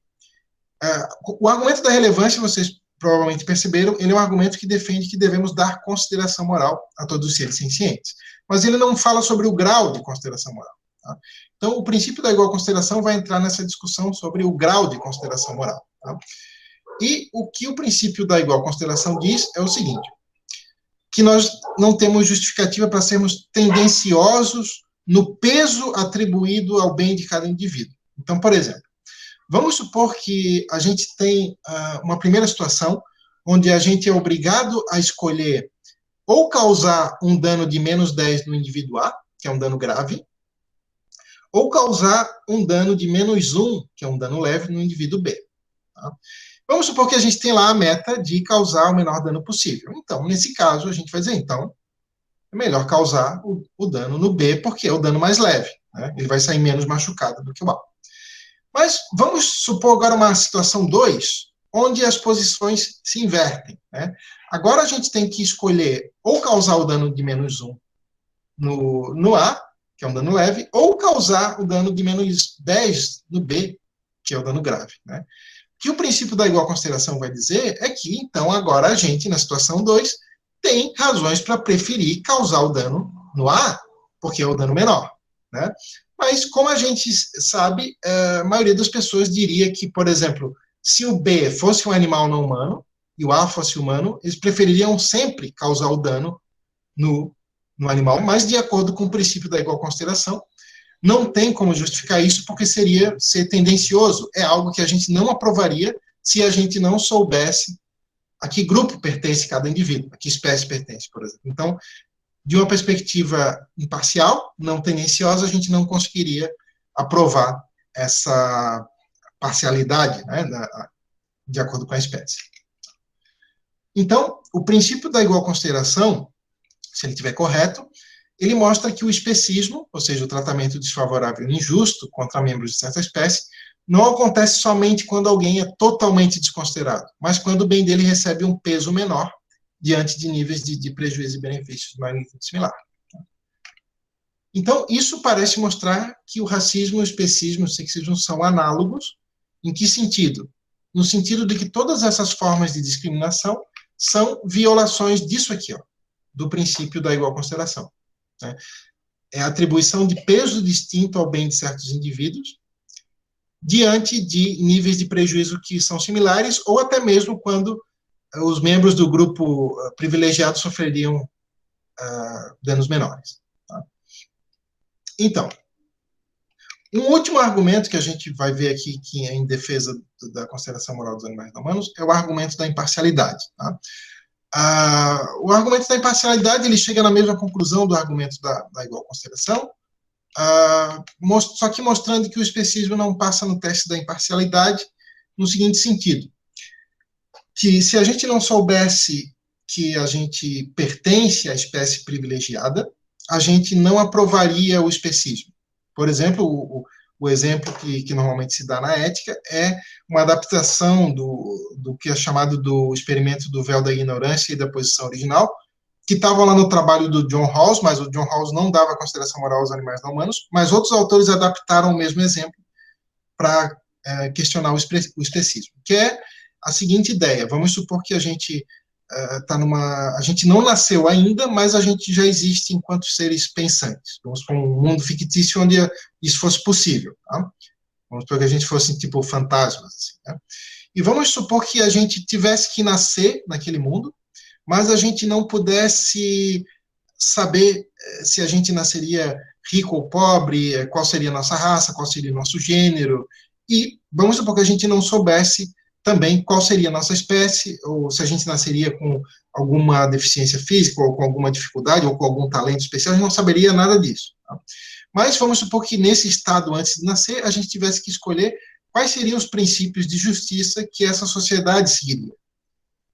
o argumento da relevância, vocês provavelmente perceberam, ele é um argumento que defende que devemos dar consideração moral a todos os seres sencientes, mas ele não fala sobre o grau de consideração moral. Tá? Então, o princípio da igual consideração vai entrar nessa discussão sobre o grau de consideração moral. Tá? E o que o princípio da igual consideração diz é o seguinte, que nós não temos justificativa para sermos tendenciosos no peso atribuído ao bem de cada indivíduo. Então, por exemplo, vamos supor que a gente tem uma primeira situação onde a gente é obrigado a escolher ou causar um dano de menos 10 no indivíduo A, que é um dano grave, ou causar um dano de menos 1, que é um dano leve, no indivíduo B. Tá? Vamos supor que a gente tem lá a meta de causar o menor dano possível. Então, nesse caso, a gente vai dizer, então, é melhor causar o dano no B, porque é o dano mais leve. Né? Ele vai sair menos machucado do que o A. Mas vamos supor agora uma situação 2, onde as posições se invertem. Né? Agora a gente tem que escolher ou causar o dano de -1 no A, que é um dano leve, ou causar o dano de -10 no B, que é o dano grave, né? O que o princípio da igual consideração vai dizer é que, então, agora a gente, na situação 2, tem razões para preferir causar o dano no A, porque é o dano menor, né? Mas, como a gente sabe, a maioria das pessoas diria que, por exemplo, se o B fosse um animal não humano e o A fosse humano, eles prefeririam sempre causar o dano no animal, mas de acordo com o princípio da igual consideração, não tem como justificar isso, porque seria ser tendencioso. É algo que a gente não aprovaria se a gente não soubesse a que grupo pertence cada indivíduo, a que espécie pertence, por exemplo. Então, de uma perspectiva imparcial, não tendenciosa, a gente não conseguiria aprovar essa parcialidade, né, de acordo com a espécie. Então, o princípio da igual consideração, se ele estiver correto, ele mostra que o especismo, ou seja, o tratamento desfavorável e injusto contra membros de certa espécie, não acontece somente quando alguém é totalmente desconsiderado, mas quando o bem dele recebe um peso menor diante de níveis de prejuízo e benefícios de magnitude similar. Então, isso parece mostrar que o racismo, o especismo e o sexismo são análogos. Em que sentido? No sentido de que todas essas formas de discriminação são violações disso aqui, ó, do princípio da igual consideração. Né? É a atribuição de peso distinto ao bem de certos indivíduos diante de níveis de prejuízo que são similares, ou até mesmo quando os membros do grupo privilegiado sofreriam danos menores. Tá? Então, um último argumento que a gente vai ver aqui, que é em defesa da consideração moral dos animais não humanos, é o argumento da imparcialidade. Tá? O argumento da imparcialidade ele chega na mesma conclusão do argumento da igual consideração, só que mostrando que o especismo não passa no teste da imparcialidade no seguinte sentido, que se a gente não soubesse que a gente pertence à espécie privilegiada, a gente não aprovaria o especismo. Por exemplo, o exemplo que normalmente se dá na ética é uma adaptação do que é chamado do experimento do véu da ignorância e da posição original, que estavam lá no trabalho do John Rawls, mas o John Rawls não dava consideração moral aos animais não humanos, mas outros autores adaptaram o mesmo exemplo para questionar o especismo, que é a seguinte ideia: vamos supor que a gente a gente não nasceu ainda, mas a gente já existe enquanto seres pensantes. Vamos para um mundo fictício onde isso fosse possível. Tá? Vamos supor que a gente fosse tipo fantasmas. Assim, né? E vamos supor que a gente tivesse que nascer naquele mundo, mas a gente não pudesse saber se a gente nasceria rico ou pobre, qual seria a nossa raça, qual seria o nosso gênero, e vamos supor que a gente não soubesse também qual seria a nossa espécie, ou se a gente nasceria com alguma deficiência física, ou com alguma dificuldade, ou com algum talento especial, a gente não saberia nada disso. Tá? Mas vamos supor que nesse estado, antes de nascer, a gente tivesse que escolher quais seriam os princípios de justiça que essa sociedade seguiria.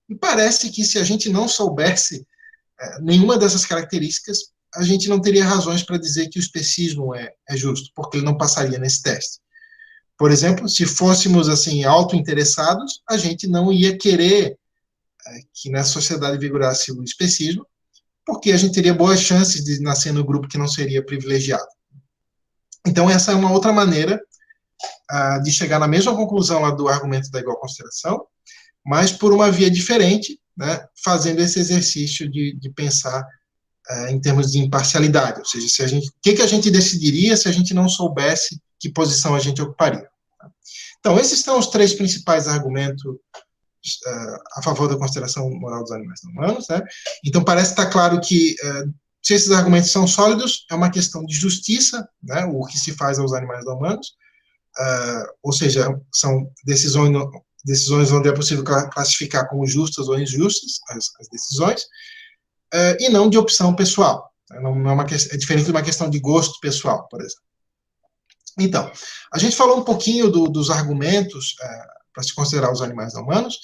E parece que se a gente não soubesse nenhuma dessas características, a gente não teria razões para dizer que o especismo é justo, porque ele não passaria nesse teste. Por exemplo, se fôssemos assim auto-interessados, a gente não ia querer que nessa sociedade vigorasse o especismo, porque a gente teria boas chances de nascer no grupo que não seria privilegiado. Então, essa é uma outra maneira de chegar na mesma conclusão lá do argumento da igual consideração, mas por uma via diferente, né, fazendo esse exercício de pensar em termos de imparcialidade, ou seja, se a gente, o que a gente decidiria se a gente não soubesse que posição a gente ocuparia. Então, esses são os três principais argumentos a favor da consideração moral dos animais não humanos. Né? Então, parece estar claro que, se esses argumentos são sólidos, é uma questão de justiça, né, o que se faz aos animais não humanos, ou seja, são decisões onde é possível classificar como justas ou injustas as decisões, e não de opção pessoal. Não é diferente de uma questão de gosto pessoal, por exemplo. Então, a gente falou um pouquinho dos argumentos para se considerar os animais não humanos.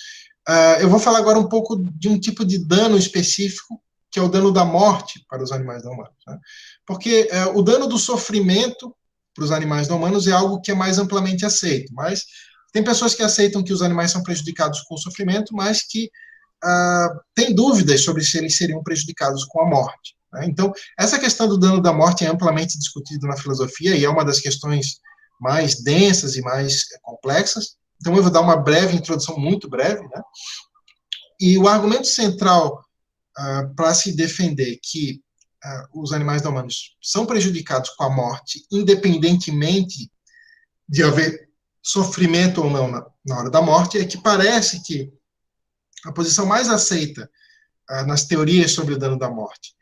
Eu vou falar agora um pouco de um tipo de dano específico, que é o dano da morte para os animais não humanos. Né? Porque o dano do sofrimento para os animais não humanos é algo que é mais amplamente aceito, mas tem pessoas que aceitam que os animais são prejudicados com o sofrimento, mas que tem dúvidas sobre se eles seriam prejudicados com a morte. Né? Então, essa questão do dano da morte é amplamente discutida na filosofia e é uma das questões mais densas e mais complexas. Então, eu vou dar uma breve introdução, muito breve, né? E o argumento central para se defender que os animais não humanos são prejudicados com a morte, independentemente de haver sofrimento ou não na hora da morte, é que parece que a posição mais aceita nas teorias sobre o dano da morte,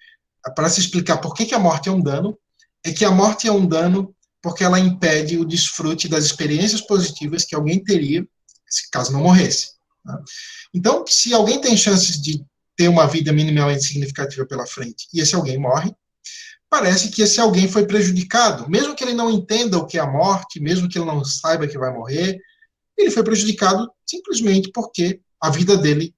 para se explicar por que a morte é um dano, é que a morte é um dano porque ela impede o desfrute das experiências positivas que alguém teria se caso não morresse. Né? Então, se alguém tem chances de ter uma vida minimamente significativa pela frente e esse alguém morre, parece que esse alguém foi prejudicado, mesmo que ele não entenda o que é a morte, mesmo que ele não saiba que vai morrer, ele foi prejudicado simplesmente porque a vida dele,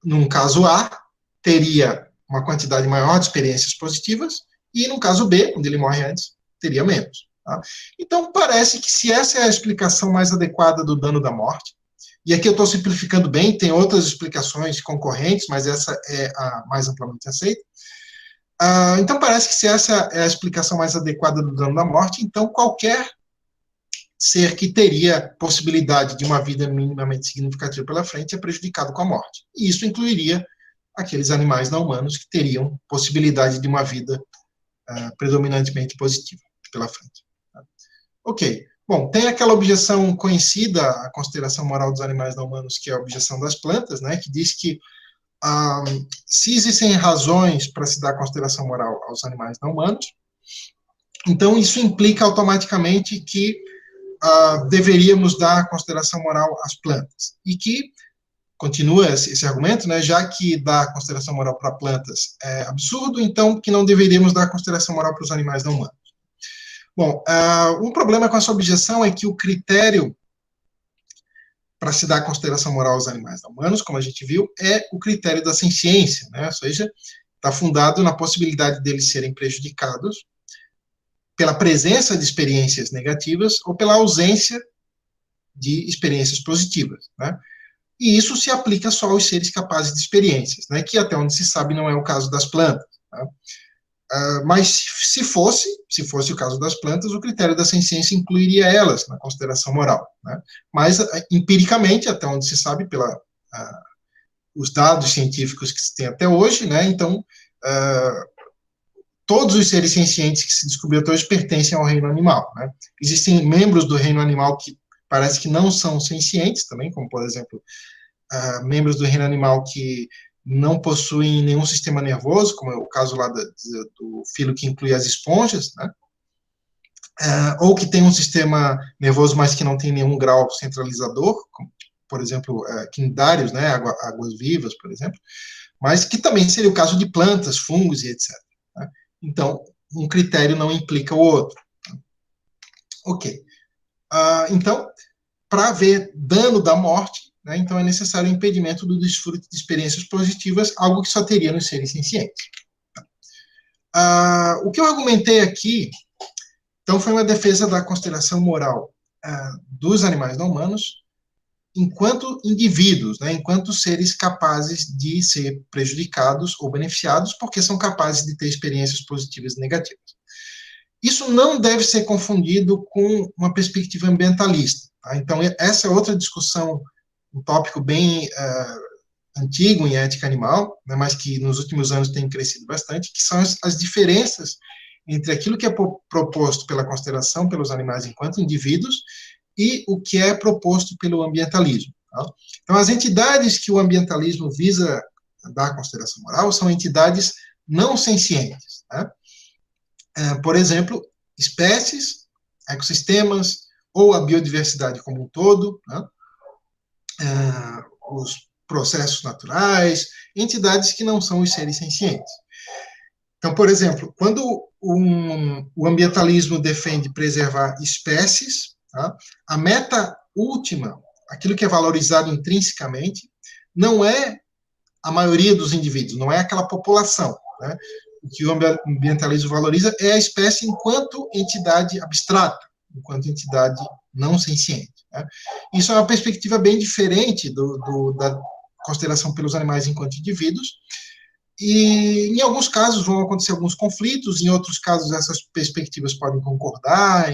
num caso A, teria uma quantidade maior de experiências positivas, e no caso B, onde ele morre antes, teria menos. Tá? Então, parece que se essa é a explicação mais adequada do dano da morte, e aqui eu estou simplificando bem, tem outras explicações concorrentes, mas essa é a mais amplamente aceita. Então, parece que se essa é a explicação mais adequada do dano da morte, então qualquer ser que teria possibilidade de uma vida minimamente significativa pela frente é prejudicado com a morte. E isso incluiria aqueles animais não humanos que teriam possibilidade de uma vida predominantemente positiva pela frente. Ok. Bom, tem aquela objeção conhecida à consideração moral dos animais não humanos, que é a objeção das plantas, né, que diz que se existem razões para se dar consideração moral aos animais não humanos, então isso implica automaticamente que deveríamos dar consideração moral às plantas. E que, continua esse argumento, né, já que dar consideração moral para plantas é absurdo, então que não deveríamos dar consideração moral para os animais não humanos. Bom, um problema com essa objeção é que o critério para se dar consideração moral aos animais não humanos, como a gente viu, é o critério da senciência, né? Ou seja, está fundado na possibilidade deles serem prejudicados pela presença de experiências negativas ou pela ausência de experiências positivas, né? E isso se aplica só aos seres capazes de experiências, né? Que até onde se sabe não é o caso das plantas. Né? Mas se fosse o caso das plantas, o critério da senciência incluiria elas na consideração moral. Né? Mas, empiricamente, até onde se sabe, os dados científicos que se tem até hoje, né? Então, todos os seres sencientes que se descobriu até hoje pertencem ao reino animal. Né? Existem membros do reino animal que parece que não são sencientes também, como, por exemplo, membros do reino animal que não possuem nenhum sistema nervoso, como é o caso lá do filo que inclui as esponjas, né? Ou que tem um sistema nervoso, mas que não tem nenhum grau centralizador, como, por exemplo, quinidários, né? Águas vivas, por exemplo, mas que também seria o caso de plantas, fungos e etc. Né? Então, um critério não implica o outro. Ok. Então, para haver dano da morte, né, então é necessário o impedimento do desfrute de experiências positivas, algo que só teria nos seres sencientes. O que eu argumentei aqui, então, foi uma defesa da consideração moral dos animais não humanos enquanto indivíduos, né, enquanto seres capazes de ser prejudicados ou beneficiados, porque são capazes de ter experiências positivas e negativas. Isso não deve ser confundido com uma perspectiva ambientalista. Tá? Então, essa é outra discussão, um tópico bem antigo em ética animal, né, mas que nos últimos anos tem crescido bastante, que são as diferenças entre aquilo que é proposto pela consideração pelos animais enquanto indivíduos e o que é proposto pelo ambientalismo. Tá? Então, as entidades que o ambientalismo visa dar consideração moral são entidades não sencientes. Né? Por exemplo, espécies, ecossistemas, ou a biodiversidade como um todo, né? Os processos naturais, entidades que não são os seres sencientes. Então, por exemplo, quando o ambientalismo defende preservar espécies, tá? A meta última, aquilo que é valorizado intrinsecamente, não é a maioria dos indivíduos, não é aquela população, né? O que o ambientalismo valoriza é a espécie enquanto entidade abstrata, enquanto entidade não senciente. Né? Isso é uma perspectiva bem diferente da consideração pelos animais enquanto indivíduos, e em alguns casos vão acontecer alguns conflitos, em outros casos essas perspectivas podem concordar,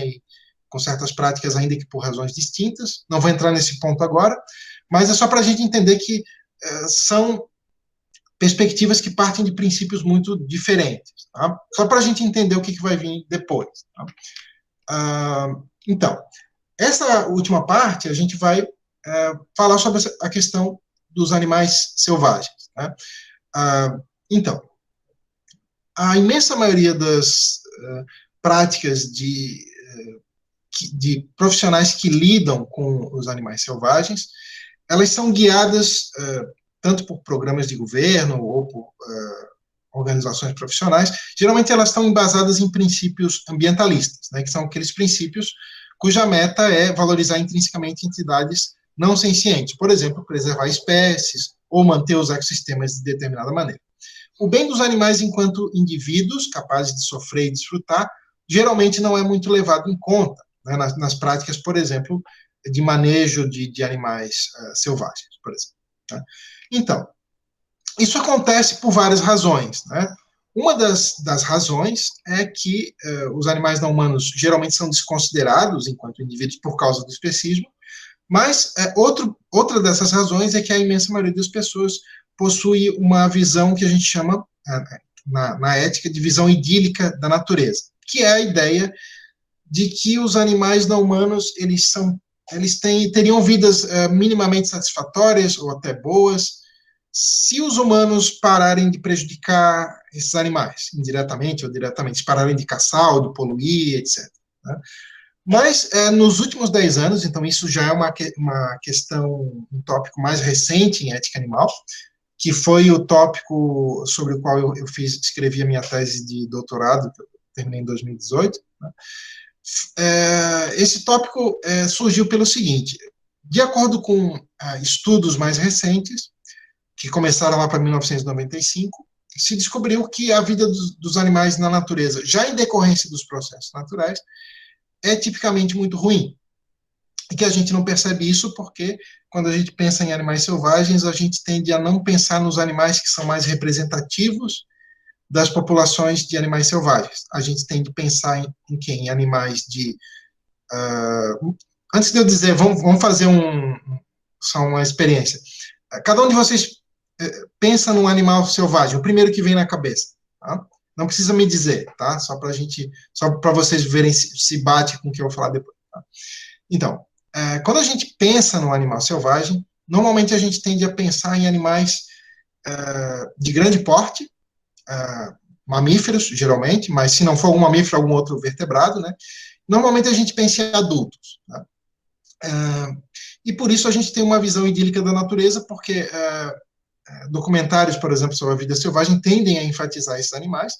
com certas práticas, ainda que por razões distintas. Não vou entrar nesse ponto agora, mas é só para a gente entender que são perspectivas que partem de princípios muito diferentes. Tá? Só para a gente entender o que vai vir depois. Tá? Então, essa última parte, a gente vai falar sobre a questão dos animais selvagens. Né? Então, a imensa maioria das práticas de profissionais que lidam com os animais selvagens, elas são guiadas tanto por programas de governo ou por organizações profissionais. Geralmente elas estão embasadas em princípios ambientalistas, né, que são aqueles princípios cuja meta é valorizar intrinsecamente entidades não sencientes, por exemplo, preservar espécies ou manter os ecossistemas de determinada maneira. O bem dos animais enquanto indivíduos capazes de sofrer e desfrutar geralmente não é muito levado em conta, né, nas práticas, por exemplo, de manejo de animais selvagens, por exemplo. Né? Então, isso acontece por várias razões. Né? Uma das razões é que os animais não humanos geralmente são desconsiderados enquanto indivíduos por causa do especismo, mas outra dessas razões é que a imensa maioria das pessoas possui uma visão que a gente chama, na ética, de visão idílica da natureza, que é a ideia de que os animais não humanos teriam vidas minimamente satisfatórias ou até boas se os humanos pararem de prejudicar esses animais, indiretamente ou diretamente, se pararem de caçar ou de poluir, etc. Né? Mas nos últimos 10 anos, então isso já é uma questão, um tópico mais recente em ética animal, que foi o tópico sobre o qual eu escrevi a minha tese de doutorado, que eu terminei em 2018. Né? Esse tópico surgiu pelo seguinte: de acordo com estudos mais recentes, que começaram lá para 1995, se descobriu que a vida dos animais na natureza, já em decorrência dos processos naturais, é tipicamente muito ruim. E que a gente não percebe isso porque, quando a gente pensa em animais selvagens, a gente tende a não pensar nos animais que são mais representativos das populações de animais selvagens. A gente tende a pensar em quem? Em animais de... antes de eu dizer, vamos fazer só uma experiência. Cada um de vocês pensa num animal selvagem, o primeiro que vem na cabeça. Tá? Não precisa me dizer, tá? Só para vocês verem se bate com o que eu vou falar depois. Tá? Então, quando a gente pensa num animal selvagem, normalmente a gente tende a pensar em animais de grande porte, mamíferos, geralmente, mas se não for algum mamífero, algum outro vertebrado, né? Normalmente a gente pensa em adultos. Tá? E por isso a gente tem uma visão idílica da natureza, porque documentários, por exemplo, sobre a vida selvagem tendem a enfatizar esses animais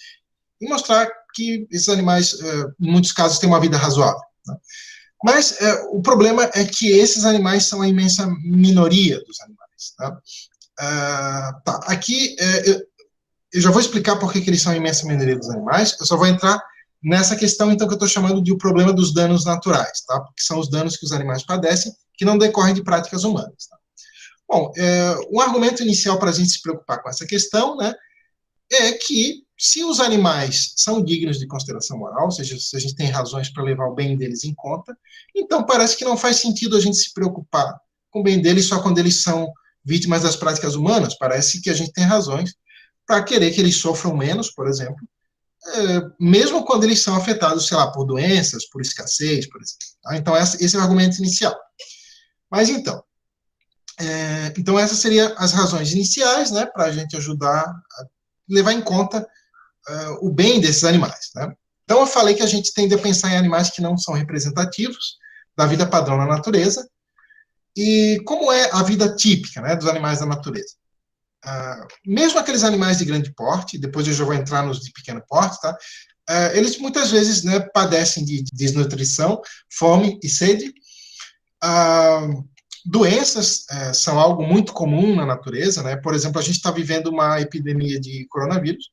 e mostrar que esses animais, em muitos casos, têm uma vida razoável. Né? Mas o problema é que esses animais são a imensa minoria dos animais. Tá? Aqui, eu já vou explicar por que eles são a imensa minoria dos animais, eu só vou entrar nessa questão, então, que eu estou chamando de o problema dos danos naturais, tá? Porque são os danos que os animais padecem, que não decorrem de práticas humanas. Tá? Bom, um argumento inicial para a gente se preocupar com essa questão, né, é que se os animais são dignos de consideração moral, ou seja, se a gente tem razões para levar o bem deles em conta, então parece que não faz sentido a gente se preocupar com o bem deles só quando eles são vítimas das práticas humanas. Parece que a gente tem razões para querer que eles sofram menos, por exemplo, mesmo quando eles são afetados, sei lá, por doenças, por escassez, por exemplo. Tá? Então, esse é o argumento inicial. Mas então essas seriam as razões iniciais, né, para a gente ajudar a levar em conta o bem desses animais. Né? Então, eu falei que a gente tende a pensar em animais que não são representativos da vida padrão na natureza. E como é a vida típica, né, dos animais da natureza? Mesmo aqueles animais de grande porte, depois eu já vou entrar nos de pequeno porte, tá? Eles muitas vezes, né, padecem de desnutrição, fome e sede. Doenças são algo muito comum na natureza, né? Por exemplo, a gente está vivendo uma epidemia de coronavírus,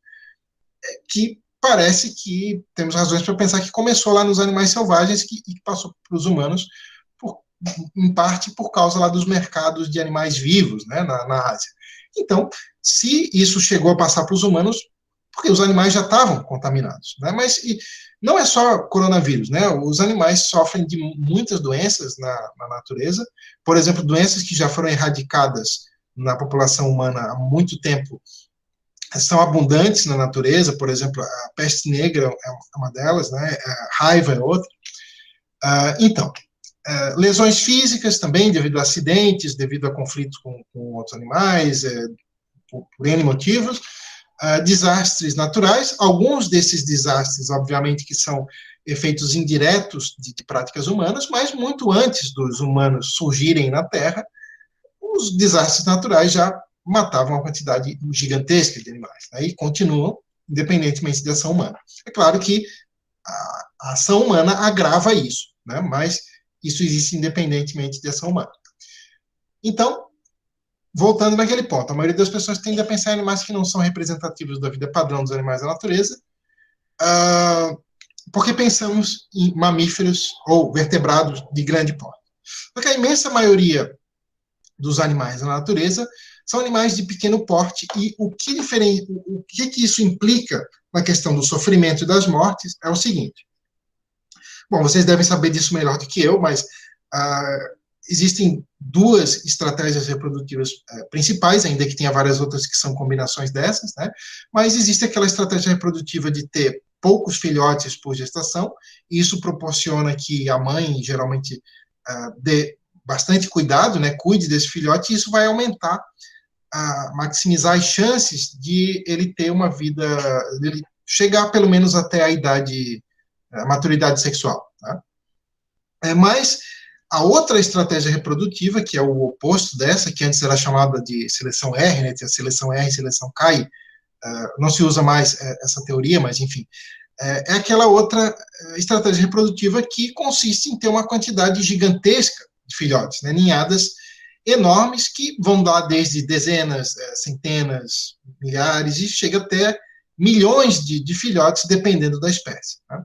que parece que temos razões para pensar que começou lá nos animais selvagens e que passou para os humanos em parte por causa lá dos mercados de animais vivos, né, na Ásia. Então, se isso chegou a passar para os humanos, porque os animais já estavam contaminados, né? Mas não é só coronavírus, né? Os animais sofrem de muitas doenças na natureza, por exemplo, doenças que já foram erradicadas na população humana há muito tempo são abundantes na natureza, por exemplo, a peste negra é uma delas, né? A raiva é outra. Então, lesões físicas também, devido a acidentes, devido a conflitos com outros animais, por N motivos, desastres naturais, alguns desses desastres, obviamente, que são efeitos indiretos de práticas humanas, mas muito antes dos humanos surgirem na Terra, os desastres naturais já matavam uma quantidade gigantesca de animais, né, e continuam, independentemente da ação humana. É claro que a ação humana agrava isso, né, mas isso existe independentemente da ação humana. Então, voltando naquele ponto, a maioria das pessoas tende a pensar em animais que não são representativos da vida padrão dos animais da natureza, porque pensamos em mamíferos ou vertebrados de grande porte. Porque a imensa maioria dos animais da natureza são animais de pequeno porte, e o que isso implica na questão do sofrimento e das mortes é o seguinte. Bom, vocês devem saber disso melhor do que eu, mas existem duas estratégias reprodutivas principais, ainda que tenha várias outras que são combinações dessas, né? Mas existe aquela estratégia reprodutiva de ter poucos filhotes por gestação, e isso proporciona que a mãe geralmente dê bastante cuidado, né? Cuide desse filhote, e isso vai aumentar, maximizar as chances de ele ter uma vida, de ele chegar pelo menos até a maturidade sexual. Tá? Mas a outra estratégia reprodutiva, que é o oposto dessa, que antes era chamada de seleção R, né, a seleção R e seleção K, não se usa mais essa teoria, mas enfim, é aquela outra estratégia reprodutiva que consiste em ter uma quantidade gigantesca de filhotes, né, ninhadas enormes que vão dar desde dezenas, centenas, milhares, e chega até milhões de filhotes, dependendo da espécie. Tá?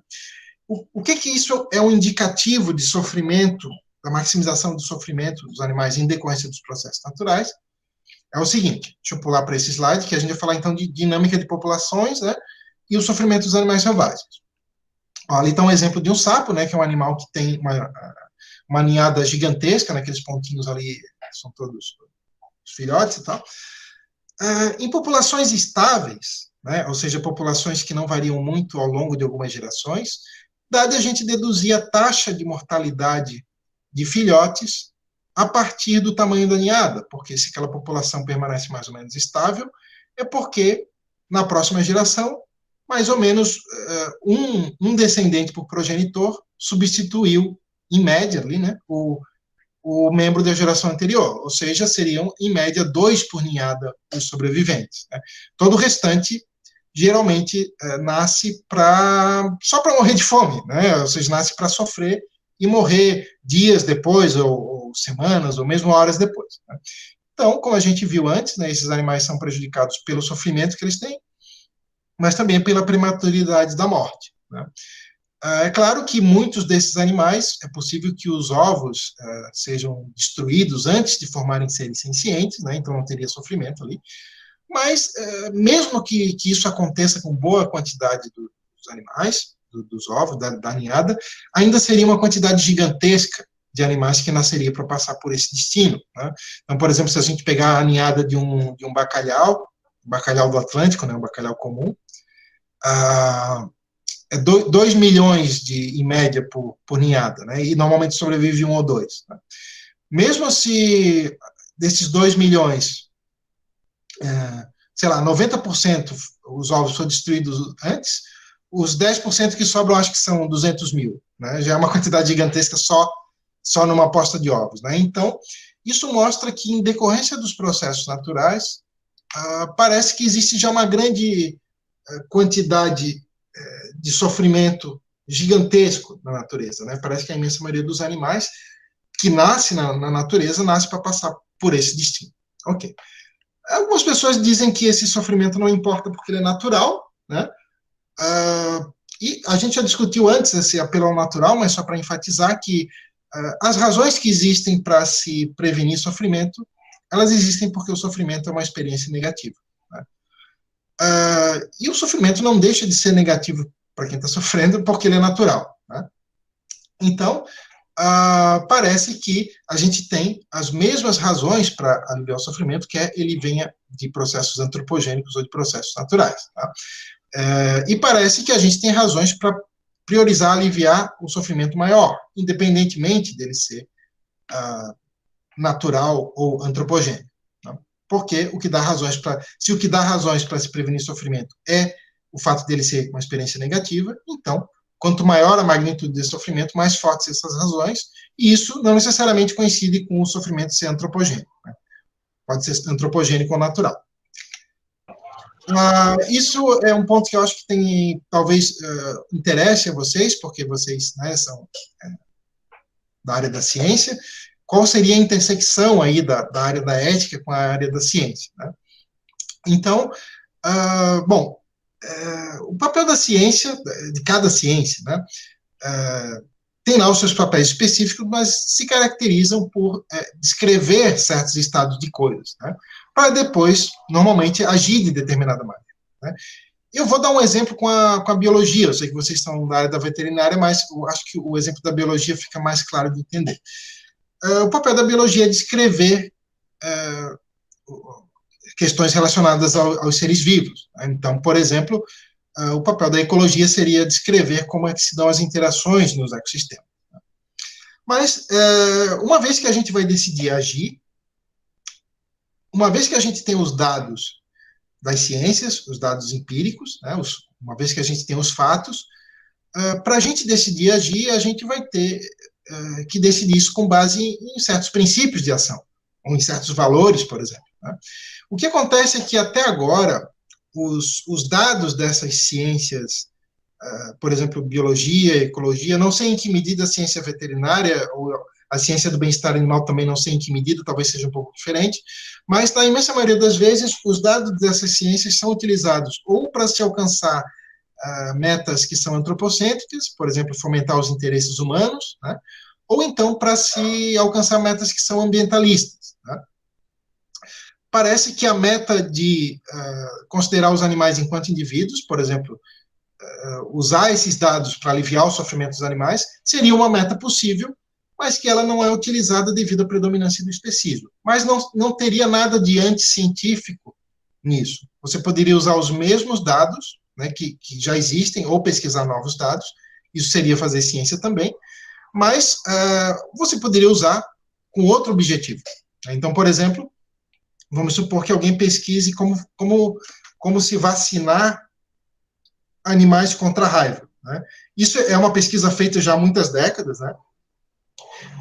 O que isso é um indicativo de sofrimento, da maximização do sofrimento dos animais em decorrência dos processos naturais? É o seguinte, deixa eu pular para esse slide, que a gente vai falar então de dinâmica de populações, né, e o sofrimento dos animais selvagens. Ó, ali está um exemplo de um sapo, né, que é um animal que tem uma ninhada gigantesca, naqueles pontinhos ali, são todos os filhotes e tal. Em populações estáveis, né, ou seja, populações que não variam muito ao longo de algumas gerações, dá de a gente deduzir a taxa de mortalidade de filhotes a partir do tamanho da ninhada, porque se aquela população permanece mais ou menos estável, é porque na próxima geração, mais ou menos um descendente por progenitor substituiu, em média, ali, né, o membro da geração anterior, ou seja, seriam, em média, 2 por ninhada os sobreviventes. Né? Todo o restante geralmente nasce só para morrer de fome, né? Ou seja, nasce para sofrer e morrer dias depois, ou semanas, ou mesmo horas depois. Né? Então, como a gente viu antes, né, esses animais são prejudicados pelo sofrimento que eles têm, mas também pela prematuridade da morte. Né? É claro que muitos desses animais, é possível que os ovos sejam destruídos antes de formarem seres sencientes, né? Então não teria sofrimento ali. Mas, mesmo que isso aconteça com boa quantidade dos animais, dos ovos, da ninhada, ainda seria uma quantidade gigantesca de animais que nasceria para passar por esse destino. Né? Então, por exemplo, se a gente pegar a ninhada de um bacalhau do Atlântico, né, um bacalhau comum, 2 milhões em média por ninhada, né, e normalmente sobrevive 1 ou 2. Né? Mesmo se desses 2 milhões, sei lá, 90% os ovos foram destruídos antes, os 10% que sobram acho que são 200 mil. Né? Já é uma quantidade gigantesca só numa posta de ovos. Né? Então, isso mostra que, em decorrência dos processos naturais, parece que existe já uma grande quantidade de sofrimento gigantesco na natureza. Né? Parece que a imensa maioria dos animais que nasce na natureza nasce para passar por esse destino. Ok. Algumas pessoas dizem que esse sofrimento não importa porque ele é natural, né? E a gente já discutiu antes esse apelo ao natural, mas só para enfatizar que As razões que existem para se prevenir sofrimento, elas existem porque o sofrimento é uma experiência negativa, né? E o sofrimento não deixa de ser negativo para quem está sofrendo, porque ele é natural, né? Então, parece que a gente tem as mesmas razões para aliviar o sofrimento, quer ele venha de processos antropogênicos ou de processos naturais, tá? E parece que a gente tem razões para priorizar aliviar o sofrimento maior, independentemente dele ser natural ou antropogênico, tá? Porque o que dá razões para, se o que dá razões para se prevenir sofrimento é o fato dele ser uma experiência negativa, então, quanto maior a magnitude desse sofrimento, mais fortes essas razões, e isso não necessariamente coincide com o sofrimento ser antropogênico, né? Pode ser antropogênico ou natural. Isso é um ponto que eu acho que tem, talvez, interesse a vocês, porque vocês, né, são da área da ciência. Qual seria a intersecção aí da área da ética com a área da ciência, né? Então, bom, o papel da ciência, de cada ciência, né, tem lá os seus papéis específicos, mas se caracterizam por descrever certos estados de coisas, né, para depois, normalmente, agir de determinada maneira, né. Eu vou dar um exemplo com a biologia. Eu sei que vocês estão da área da veterinária, mas eu acho que o exemplo da biologia fica mais claro de entender. O papel da biologia é descrever questões relacionadas aos seres vivos. Então, por exemplo, o papel da ecologia seria descrever como é que se dão as interações nos ecossistemas. Mas, uma vez que a gente vai decidir agir, uma vez que a gente tem os dados das ciências, os dados empíricos, né, uma vez que a gente tem os fatos, para a gente decidir agir, a gente vai ter que decidir isso com base em certos princípios de ação, ou em certos valores, por exemplo, né? O que acontece é que, até agora, os dados dessas ciências, por exemplo, biologia, ecologia, não sei em que medida a ciência veterinária ou a ciência do bem-estar animal também não sei em que medida, talvez seja um pouco diferente, mas na imensa maioria das vezes os dados dessas ciências são utilizados ou para se alcançar metas que são antropocêntricas, por exemplo, fomentar os interesses humanos, né, ou então para se alcançar metas que são ambientalistas, né. Parece que a meta de considerar os animais enquanto indivíduos, por exemplo, usar esses dados para aliviar o sofrimento dos animais, seria uma meta possível, mas que ela não é utilizada devido à predominância do especismo. Mas não teria nada de anticientífico nisso. Você poderia usar os mesmos dados, né, que já existem, ou pesquisar novos dados, isso seria fazer ciência também, mas você poderia usar com outro objetivo. Então, por exemplo, vamos supor que alguém pesquise como se vacinar animais contra a raiva, né? Isso é uma pesquisa feita já há muitas décadas, né?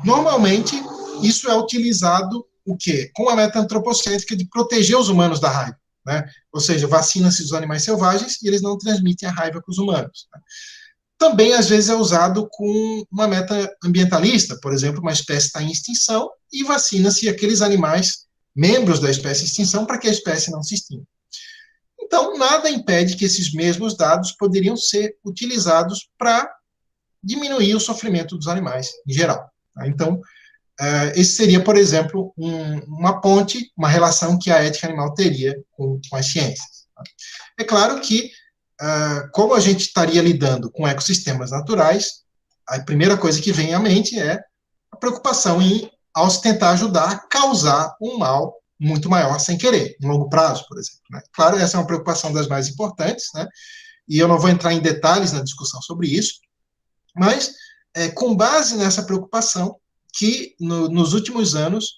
Normalmente, isso é utilizado o quê? Com a meta antropocêntrica de proteger os humanos da raiva, né? Ou seja, vacina-se os animais selvagens e eles não transmitem a raiva para os humanos, né? Também, às vezes, é usado com uma meta ambientalista, por exemplo, uma espécie está em extinção e vacina-se aqueles animais, membros da espécie em extinção, para que a espécie não se extinga. Então, nada impede que esses mesmos dados poderiam ser utilizados para diminuir o sofrimento dos animais em geral. Então, esse seria, por exemplo, uma ponte, uma relação que a ética animal teria com as ciências. É claro que, como a gente estaria lidando com ecossistemas naturais, a primeira coisa que vem à mente é a preocupação em, ao se tentar ajudar a causar um mal muito maior sem querer, em longo prazo, por exemplo, né? Claro, essa é uma preocupação das mais importantes, né? E eu não vou entrar em detalhes na discussão sobre isso, mas com base nessa preocupação que, nos últimos anos,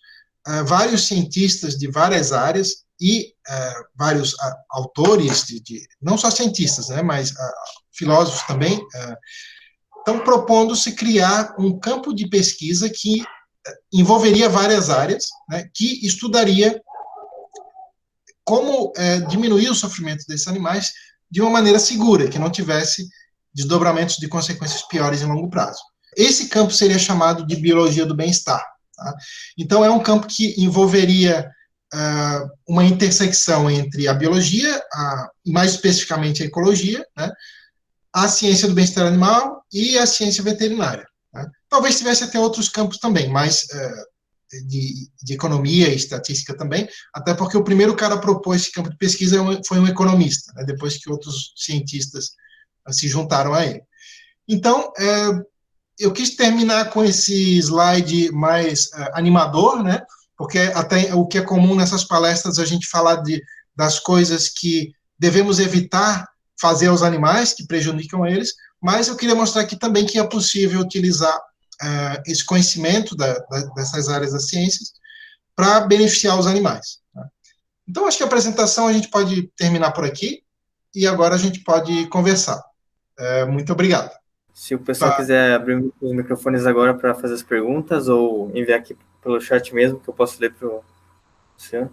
vários cientistas de várias áreas e vários autores, não só cientistas, né, mas filósofos também, estão propondo-se criar um campo de pesquisa que envolveria várias áreas, né, que estudaria como diminuir o sofrimento desses animais de uma maneira segura, que não tivesse desdobramentos de consequências piores em longo prazo. Esse campo seria chamado de biologia do bem-estar. Tá? Então, é um campo que envolveria uma intersecção entre a biologia, e mais especificamente a ecologia, né, a ciência do bem-estar animal e a ciência veterinária. Né? talvez tivesse até outros campos também, mas de economia e estatística também, até porque o primeiro cara a propor esse campo de pesquisa foi um economista, né, depois que outros cientistas se juntaram a ele. Então, eu quis terminar com esse slide mais animador, né, porque até o que é comum nessas palestras a gente falar das coisas que devemos evitar fazer aos animais, que prejudicam eles, mas eu queria mostrar aqui também que é possível utilizar esse conhecimento dessas áreas das ciências para beneficiar os animais. Né? Então, acho que a apresentação a gente pode terminar por aqui e agora a gente pode conversar. Muito obrigado. Se o pessoal quiser abrir os microfones agora para fazer as perguntas ou enviar aqui pelo chat mesmo, que eu posso ler para o senhor.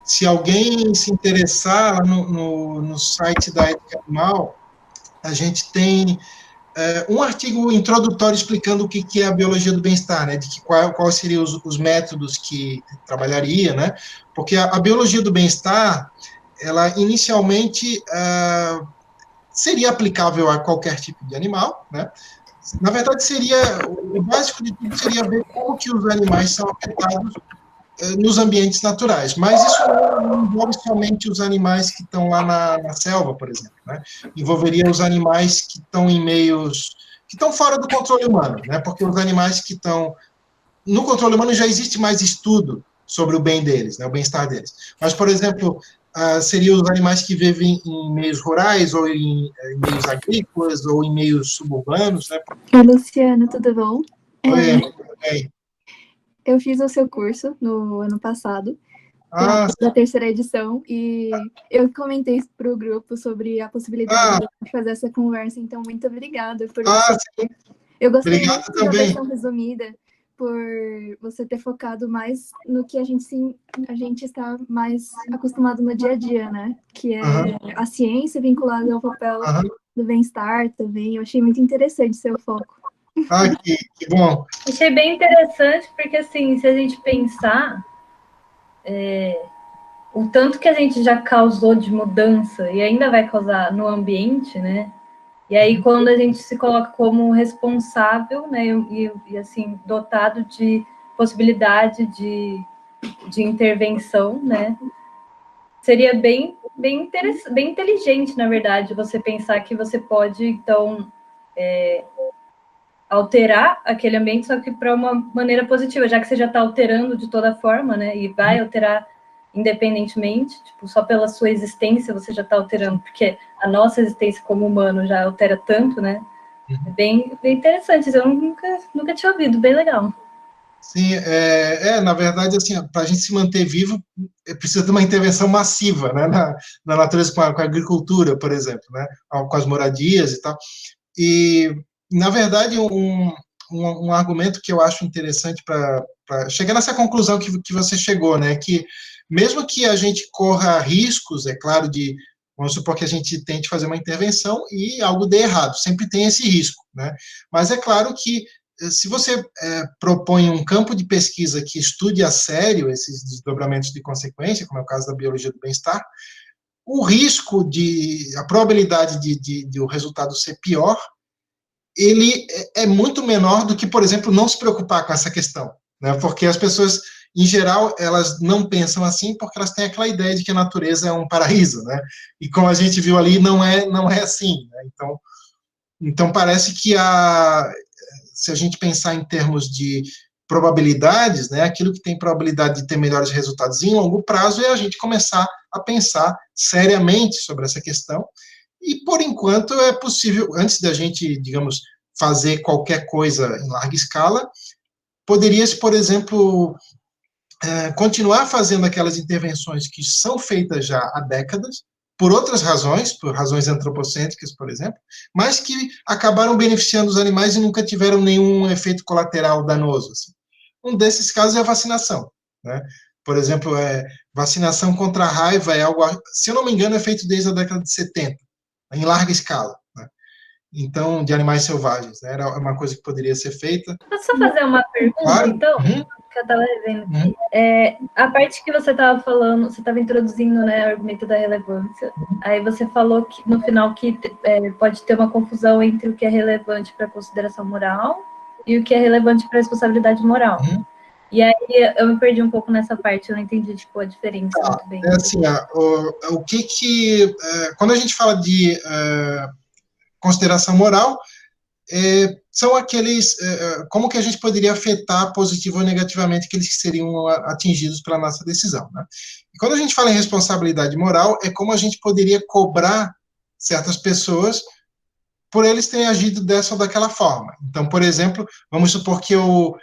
Se alguém se interessar, no site da Ética Animal, a gente tem um artigo introdutório explicando o que é a biologia do bem-estar, né, de quais seriam os métodos que trabalharia, né, porque a biologia do bem-estar, ela inicialmente seria aplicável a qualquer tipo de animal, né, na verdade o básico de tudo seria ver como que os animais são afetados nos ambientes naturais, mas isso não envolve somente os animais que estão lá na selva, por exemplo, né? Envolveria os animais que estão em meios que estão fora do controle humano, né? Porque os animais que estão no controle humano já existe mais estudo sobre o bem deles, né? O bem-estar deles. Mas, por exemplo, seriam os animais que vivem em meios rurais ou em meios agrícolas ou em meios suburbanos, né? Oi, Luciano, tudo bom? Oi. Eu fiz o seu curso no ano passado, da terceira edição, e eu comentei para o grupo sobre a possibilidade de fazer essa conversa, então muito obrigada por você. Eu gostei muito da versão resumida, por você ter focado mais no que a gente está mais acostumado no dia a dia, né? Que é a ciência vinculada ao papel do bem-estar também. Eu achei muito interessante o seu foco. Que bom. Achei bem interessante, porque, assim, se a gente pensar, o tanto que a gente já causou de mudança e ainda vai causar no ambiente, né? E aí, quando a gente se coloca como responsável, né, e assim, dotado de possibilidade de intervenção, né, seria bem inteligente, na verdade, você pensar que você pode, então, alterar aquele ambiente, só que para uma maneira positiva, já que você já está alterando de toda forma, né, e vai alterar independentemente, tipo, só pela sua existência você já está alterando, porque a nossa existência como humano já altera tanto, né? É bem interessante, eu nunca tinha ouvido, bem legal. Sim, na verdade, assim, para a gente se manter vivo, precisa de uma intervenção massiva, né, na natureza, com a agricultura, por exemplo, né, com as moradias e tal. E, na verdade, um argumento que eu acho interessante para chegar nessa conclusão que você chegou, né, que mesmo que a gente corra riscos, é claro, vamos supor que a gente tente fazer uma intervenção e algo dê errado, sempre tem esse risco, né, mas é claro que se você propõe um campo de pesquisa que estude a sério esses desdobramentos de consequência, como é o caso da biologia do bem-estar, o risco a probabilidade de o resultado ser pior, ele é muito menor do que, por exemplo, não se preocupar com essa questão, né? Porque as pessoas, em geral, elas não pensam assim porque elas têm aquela ideia de que a natureza é um paraíso, né? E como a gente viu ali, não é assim, né? Então parece que se a gente pensar em termos de probabilidades, né, aquilo que tem probabilidade de ter melhores resultados em longo prazo é a gente começar a pensar seriamente sobre essa questão. E, por enquanto, é possível, antes da gente, digamos, fazer qualquer coisa em larga escala, poderia-se, por exemplo, continuar fazendo aquelas intervenções que são feitas já há décadas, por outras razões, por razões antropocêntricas, por exemplo, mas que acabaram beneficiando os animais e nunca tiveram nenhum efeito colateral danoso. Assim. Um desses casos é a vacinação, né? Por exemplo, vacinação contra a raiva é algo, se eu não me engano, é feito desde a década de 70, em larga escala, né? Então, de animais selvagens, né? Era uma coisa que poderia ser feita. Posso só fazer uma pergunta, então? que eu estava revendo aqui. A parte que você estava falando, você estava introduzindo, né, o argumento da relevância. Aí você falou que no final que pode ter uma confusão entre o que é relevante para a consideração moral e o que é relevante para a responsabilidade moral. E aí eu me perdi um pouco nessa parte, eu não entendi tipo, a diferença muito bem. Assim, quando a gente fala de consideração moral, são aqueles, como que a gente poderia afetar positivo ou negativamente aqueles que seriam atingidos pela nossa decisão, né? E quando a gente fala em responsabilidade moral, é como a gente poderia cobrar certas pessoas por eles terem agido dessa ou daquela forma. Então, por exemplo, vamos supor que eu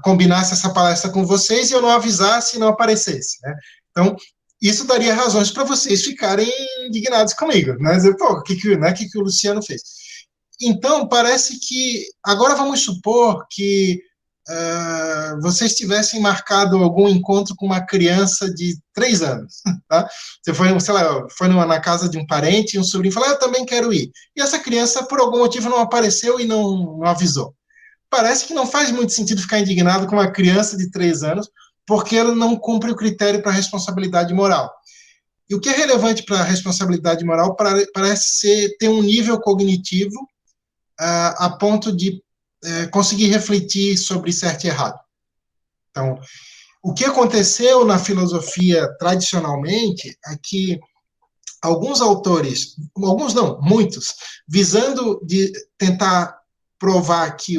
combinasse essa palestra com vocês e eu não avisasse e não aparecesse, né? Então, isso daria razões para vocês ficarem indignados comigo, né? Dizer, pô, o que o Luciano fez? Então, parece que, agora vamos supor que vocês tivessem marcado algum encontro com uma criança de 3 anos, tá? Você foi, sei lá, foi na casa de um parente e um sobrinho falou, eu também quero ir. E essa criança, por algum motivo, não apareceu e não avisou. Parece que não faz muito sentido ficar indignado com uma criança de 3 anos, porque ela não cumpre o critério para responsabilidade moral. E o que é relevante para a responsabilidade moral parece ter um nível cognitivo a ponto de conseguir refletir sobre certo e errado. Então, o que aconteceu na filosofia tradicionalmente é que alguns autores, alguns não, muitos, visando de tentar provar que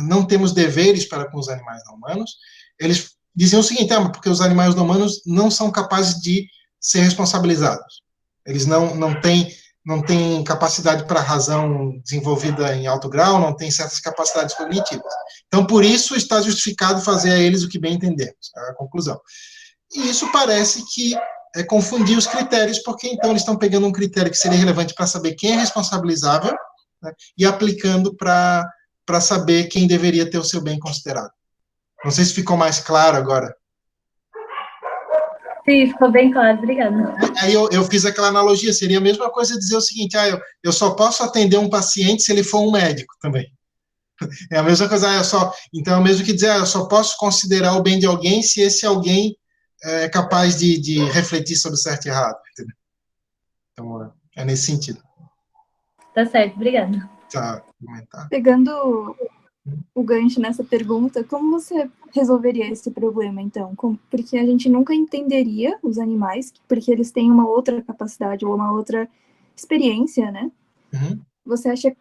não temos deveres para com os animais não humanos, eles diziam o seguinte, porque os animais não humanos não são capazes de ser responsabilizados. Eles não têm capacidade para razão desenvolvida em alto grau, não têm certas capacidades cognitivas. Então, por isso, está justificado fazer a eles o que bem entendemos, é a conclusão. E isso parece que confundir os critérios, porque então eles estão pegando um critério que seria relevante para saber quem é responsabilizável, né, e aplicando para saber quem deveria ter o seu bem considerado. Não sei se ficou mais claro agora. Sim, ficou bem claro, obrigada. Aí eu fiz aquela analogia, seria a mesma coisa dizer o seguinte, eu só posso atender um paciente se ele for um médico também. É a mesma coisa, então é o mesmo que dizer, eu só posso considerar o bem de alguém se esse alguém é capaz de refletir sobre certo e errado. Entendeu? Então, é nesse sentido. Tá certo, obrigada. Tá, pegando o gancho nessa pergunta, como você resolveria esse problema, então? Porque a gente nunca entenderia os animais, porque eles têm uma outra capacidade ou uma outra experiência, né? Você acha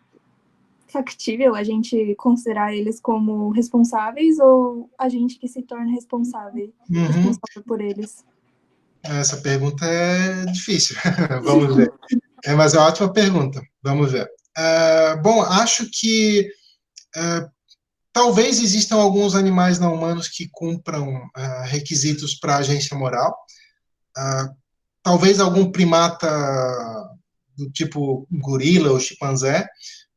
factível a gente considerar eles como responsáveis ou a gente que se torna responsável por eles? Essa pergunta é difícil. Vamos ver. Mas é uma ótima pergunta. Vamos ver. Bom, acho que talvez existam alguns animais não humanos que cumpram requisitos para agência moral. Talvez algum primata do tipo gorila ou chimpanzé,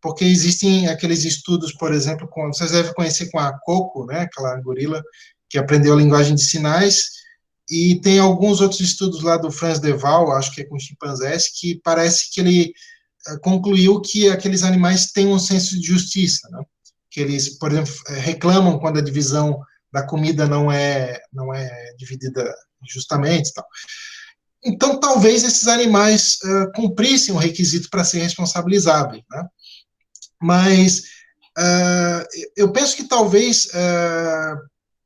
porque existem aqueles estudos, por exemplo, vocês devem conhecer com a Coco, né, aquela gorila que aprendeu a linguagem de sinais, e tem alguns outros estudos lá do Franz de Waal, acho que é com chimpanzés, que parece que ele concluiu que aqueles animais têm um senso de justiça, né? Que eles, por exemplo, reclamam quando a divisão da comida não é dividida justamente, tal. Então, talvez esses animais cumprissem o requisito para ser responsabilizáveis, né? Mas eu penso que talvez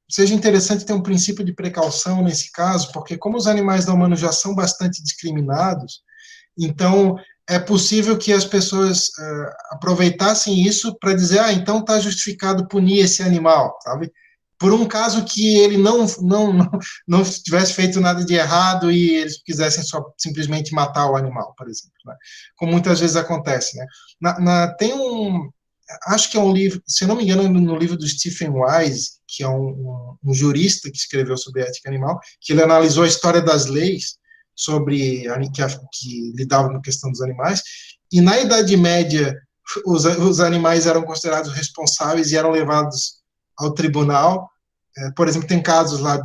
seja interessante ter um princípio de precaução nesse caso, porque como os animais não humanos já são bastante discriminados, então é possível que as pessoas aproveitassem isso para dizer, então está justificado punir esse animal, sabe? Por um caso que ele não tivesse feito nada de errado e eles quisessem só simplesmente matar o animal, por exemplo, né? Como muitas vezes acontece, né? Tem acho que é um livro, se eu não me engano, no livro do Stephen Wise, que é um jurista que escreveu sobre ética animal, que ele analisou a história das leis sobre que lidavam com a questão dos animais, e na Idade Média os animais eram considerados responsáveis e eram levados ao tribunal. Por exemplo, tem casos lá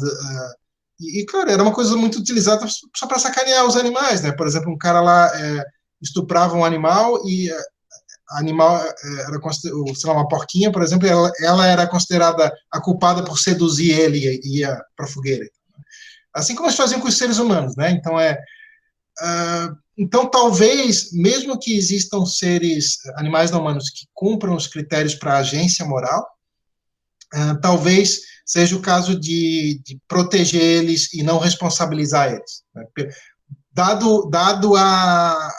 e claro, era uma coisa muito utilizada só para sacanear os animais, né? Por exemplo, um cara lá estuprava um animal e animal era sei lá, uma porquinha, por exemplo, ela era considerada a culpada por seduzir ele e ia para a fogueira. Assim como eles faziam com os seres humanos, né? Então, talvez, mesmo que existam animais não humanos que cumpram os critérios para a agência moral, talvez seja o caso de proteger eles e não responsabilizar eles, né? Dado a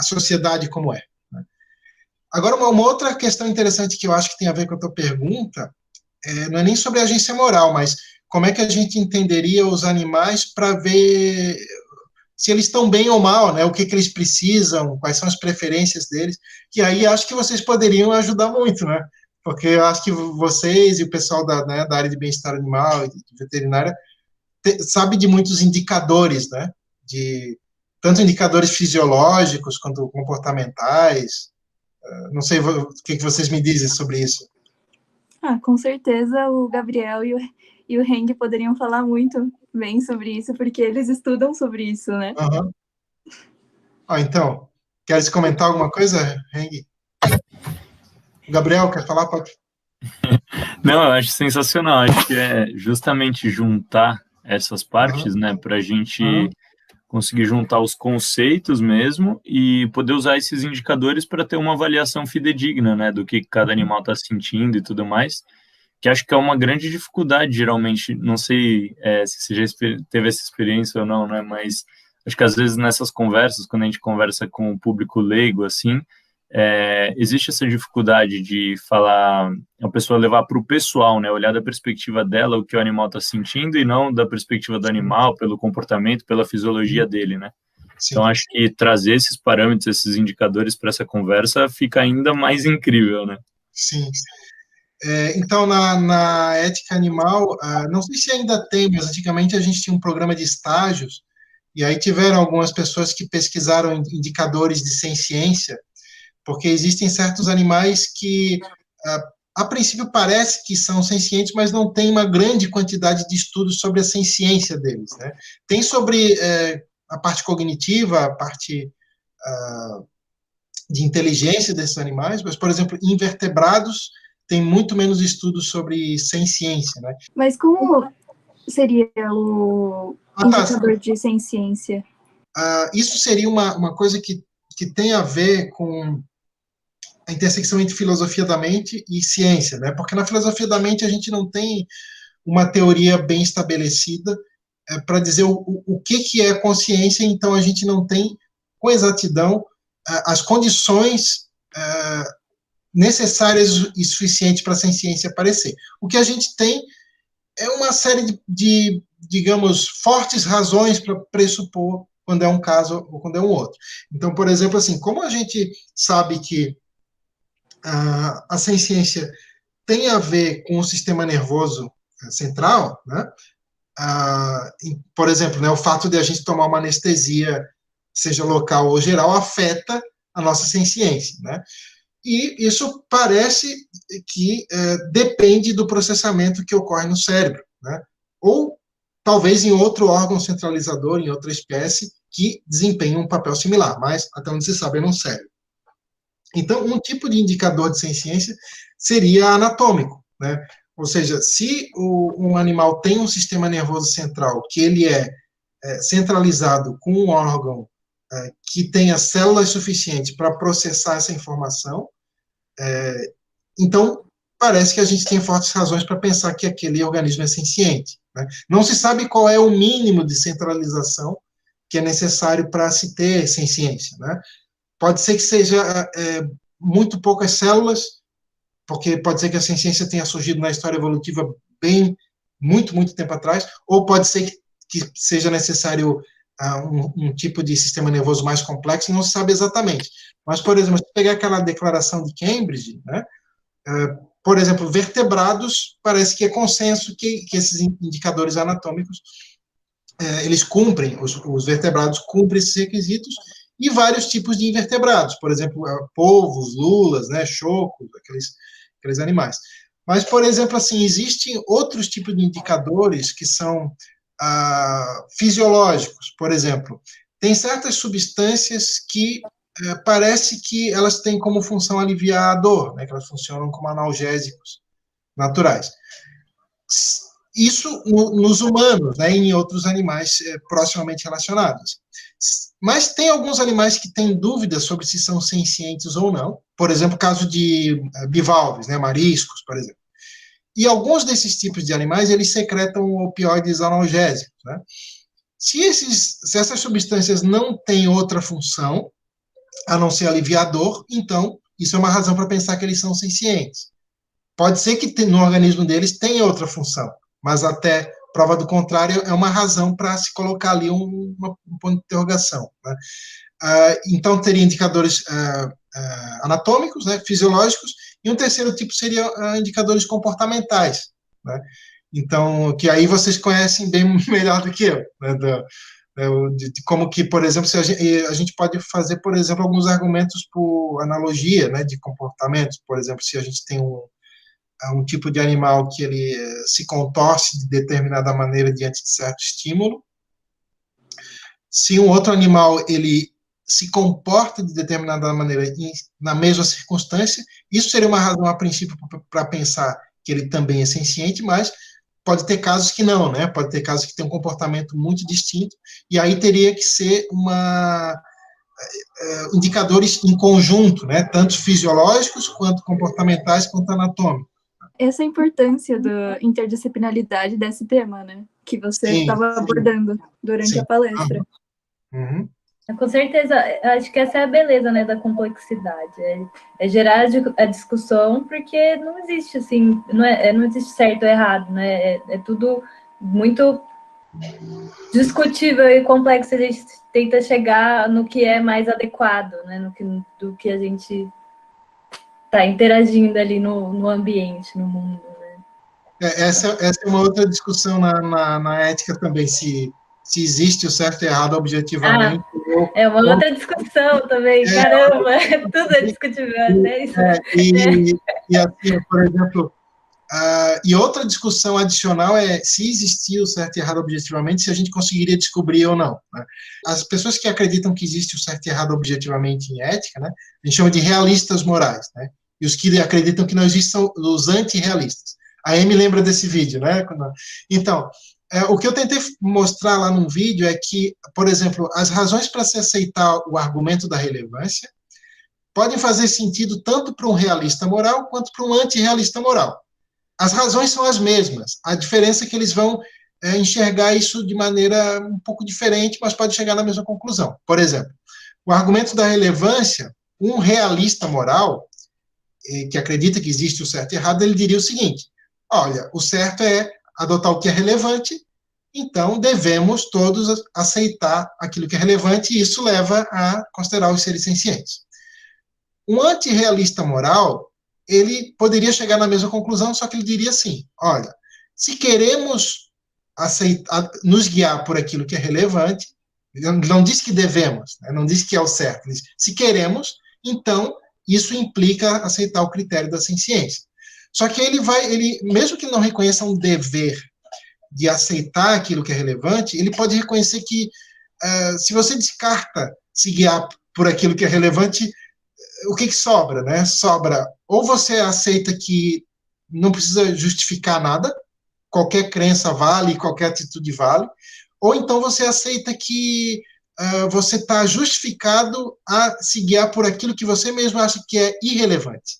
sociedade como é. Né? Agora, uma outra questão interessante que eu acho que tem a ver com a tua pergunta, não é nem sobre a agência moral, mas como é que a gente entenderia os animais para ver se eles estão bem ou mal, né? O que eles precisam, quais são as preferências deles, que aí acho que vocês poderiam ajudar muito, né? Porque eu acho que vocês e o pessoal da área de bem-estar animal e de veterinária sabe de muitos indicadores, né? Tanto indicadores fisiológicos quanto comportamentais. Não sei o que vocês me dizem sobre isso. Com certeza o Gabriel e o Heng poderiam falar muito bem sobre isso, porque eles estudam sobre isso, né? Uhum. Então, queres comentar alguma coisa, Heng? O Gabriel, quer falar? Pode. Não, eu acho sensacional. Acho que é justamente juntar essas partes, né, para a gente conseguir juntar os conceitos mesmo e poder usar esses indicadores para ter uma avaliação fidedigna, né, do que cada animal está sentindo e tudo mais, que acho que é uma grande dificuldade, geralmente, não sei se você já teve essa experiência ou não, né, mas acho que às vezes nessas conversas, quando a gente conversa com o público leigo, assim, existe essa dificuldade de falar, a pessoa levar para o pessoal, né, olhar da perspectiva dela o que o animal está sentindo e não da perspectiva do animal, pelo comportamento, pela fisiologia dele, né. Sim. Então, acho que trazer esses parâmetros, esses indicadores para essa conversa fica ainda mais incrível, né. Sim. Então, na ética animal, não sei se ainda tem, mas antigamente a gente tinha um programa de estágios, e aí tiveram algumas pessoas que pesquisaram indicadores de senciência, porque existem certos animais que, a princípio, parece que são sencientes, mas não tem uma grande quantidade de estudos sobre a senciência deles, né? Tem sobre a parte cognitiva, a parte de inteligência desses animais, mas, por exemplo, invertebrados tem muito menos estudos sobre senciência, né? Mas como seria o indicador de senciência? Isso seria uma coisa que tem a ver com a intersecção entre filosofia da mente e ciência, né? Porque na filosofia da mente a gente não tem uma teoria bem estabelecida para dizer o que é consciência, então a gente não tem com exatidão as condições necessárias e suficientes para a senciência aparecer. O que a gente tem é uma série de digamos, fortes razões para pressupor quando é um caso ou quando é um outro. Então, por exemplo, assim, como a gente sabe que a senciência tem a ver com o sistema nervoso central, né? Por exemplo, né, o fato de a gente tomar uma anestesia, seja local ou geral, afeta a nossa senciência, né? E isso parece que depende do processamento que ocorre no cérebro, né? Ou talvez em outro órgão centralizador, em outra espécie, que desempenha um papel similar, mas até onde se sabe é no cérebro. Então, um tipo de indicador de senciência seria anatômico, né? Ou seja, se um animal tem um sistema nervoso central que ele é centralizado com um órgão que tenha células suficientes para processar essa informação, então parece que a gente tem fortes razões para pensar que aquele organismo é senciente, né? Não se sabe qual é o mínimo de centralização que é necessário para se ter senciência, né? Pode ser que seja muito poucas células, porque pode ser que a senciência tenha surgido na história evolutiva muito tempo atrás, ou pode ser que seja necessário um tipo de sistema nervoso mais complexo, não se sabe exatamente. Mas, por exemplo, se pegar aquela declaração de Cambridge, né, por exemplo, vertebrados, parece que é consenso que esses indicadores anatômicos, eles cumprem, os vertebrados cumprem esses requisitos, e vários tipos de invertebrados, por exemplo, polvos, lulas, né, chocos, aqueles animais. Mas, por exemplo, assim, existem outros tipos de indicadores que são fisiológicos. Por exemplo, tem certas substâncias que parece que elas têm como função aliviar a dor, né, que elas funcionam como analgésicos naturais. Isso nos humanos, né, e em outros animais proximamente relacionados. Mas tem alguns animais que têm dúvidas sobre se são sencientes ou não. Por exemplo, o caso de bivalves, né, mariscos, por exemplo. E alguns desses tipos de animais, eles secretam opioides analgésicos, né? Se essas substâncias não têm outra função, a não ser aliviar a dor, então isso é uma razão para pensar que eles são sencientes. Pode ser que no organismo deles tenha outra função, mas até prova do contrário é uma razão para se colocar ali um ponto de interrogação, né? Então teria indicadores anatômicos, né, fisiológicos, e um terceiro tipo seria indicadores comportamentais, né? Então, que aí vocês conhecem bem melhor do que eu, né, de como que, por exemplo, se a gente pode fazer, por exemplo, alguns argumentos por analogia, né, de comportamentos. Por exemplo, se a gente tem um tipo de animal que ele se contorce de determinada maneira diante de certo estímulo, se um outro animal ele se comporta de determinada maneira na mesma circunstância, isso seria uma razão a princípio para pensar que ele também é senciente, mas pode ter casos que não, né? Pode ter casos que tem um comportamento muito distinto, e aí teria que ser indicadores em conjunto, né? Tanto fisiológicos, quanto comportamentais, quanto anatômicos. Essa é a importância da interdisciplinaridade desse tema, né? Que você estava abordando durante a palestra. Uhum. Com certeza, acho que essa é a beleza, né, da complexidade, é gerar a discussão, porque não existe, assim, não existe certo ou errado, né, é tudo muito discutível e complexo, a gente tenta chegar no que é mais adequado, né, do que a gente está interagindo ali no ambiente, no mundo, né. Essa é uma outra discussão na ética também, se existe o certo e errado objetivamente. É uma outra discussão também, caramba, tudo é discutível, né? E assim, por exemplo, e outra discussão adicional é se existia o certo e errado objetivamente, se a gente conseguiria descobrir ou não, né? As pessoas que acreditam que existe o certo e errado objetivamente em ética, né, a gente chama de realistas morais, né? E os que acreditam que não existem são os antirrealistas. A Amy lembra desse vídeo, né? Então, o que eu tentei mostrar lá num vídeo é que, por exemplo, as razões para se aceitar o argumento da relevância podem fazer sentido tanto para um realista moral quanto para um antirrealista moral. As razões são as mesmas, a diferença é que eles vão enxergar isso de maneira um pouco diferente, mas pode chegar na mesma conclusão. Por exemplo, o argumento da relevância, um realista moral, que acredita que existe o certo e errado, ele diria o seguinte: olha, o certo é adotar o que é relevante, então devemos todos aceitar aquilo que é relevante, e isso leva a considerar os seres sencientes. Um antirrealista moral, ele poderia chegar na mesma conclusão, só que ele diria assim: olha, se queremos nos guiar por aquilo que é relevante, ele não diz que devemos, né, não diz que é o certo, ele diz, se queremos, então isso implica aceitar o critério da ciência. Só que ele mesmo que não reconheça um dever de aceitar aquilo que é relevante, ele pode reconhecer que se você descarta se guiar por aquilo que é relevante, o que sobra, né? Sobra, ou você aceita que não precisa justificar nada, qualquer crença vale, qualquer atitude vale, ou então você aceita que você está justificado a se guiar por aquilo que você mesmo acha que é irrelevante.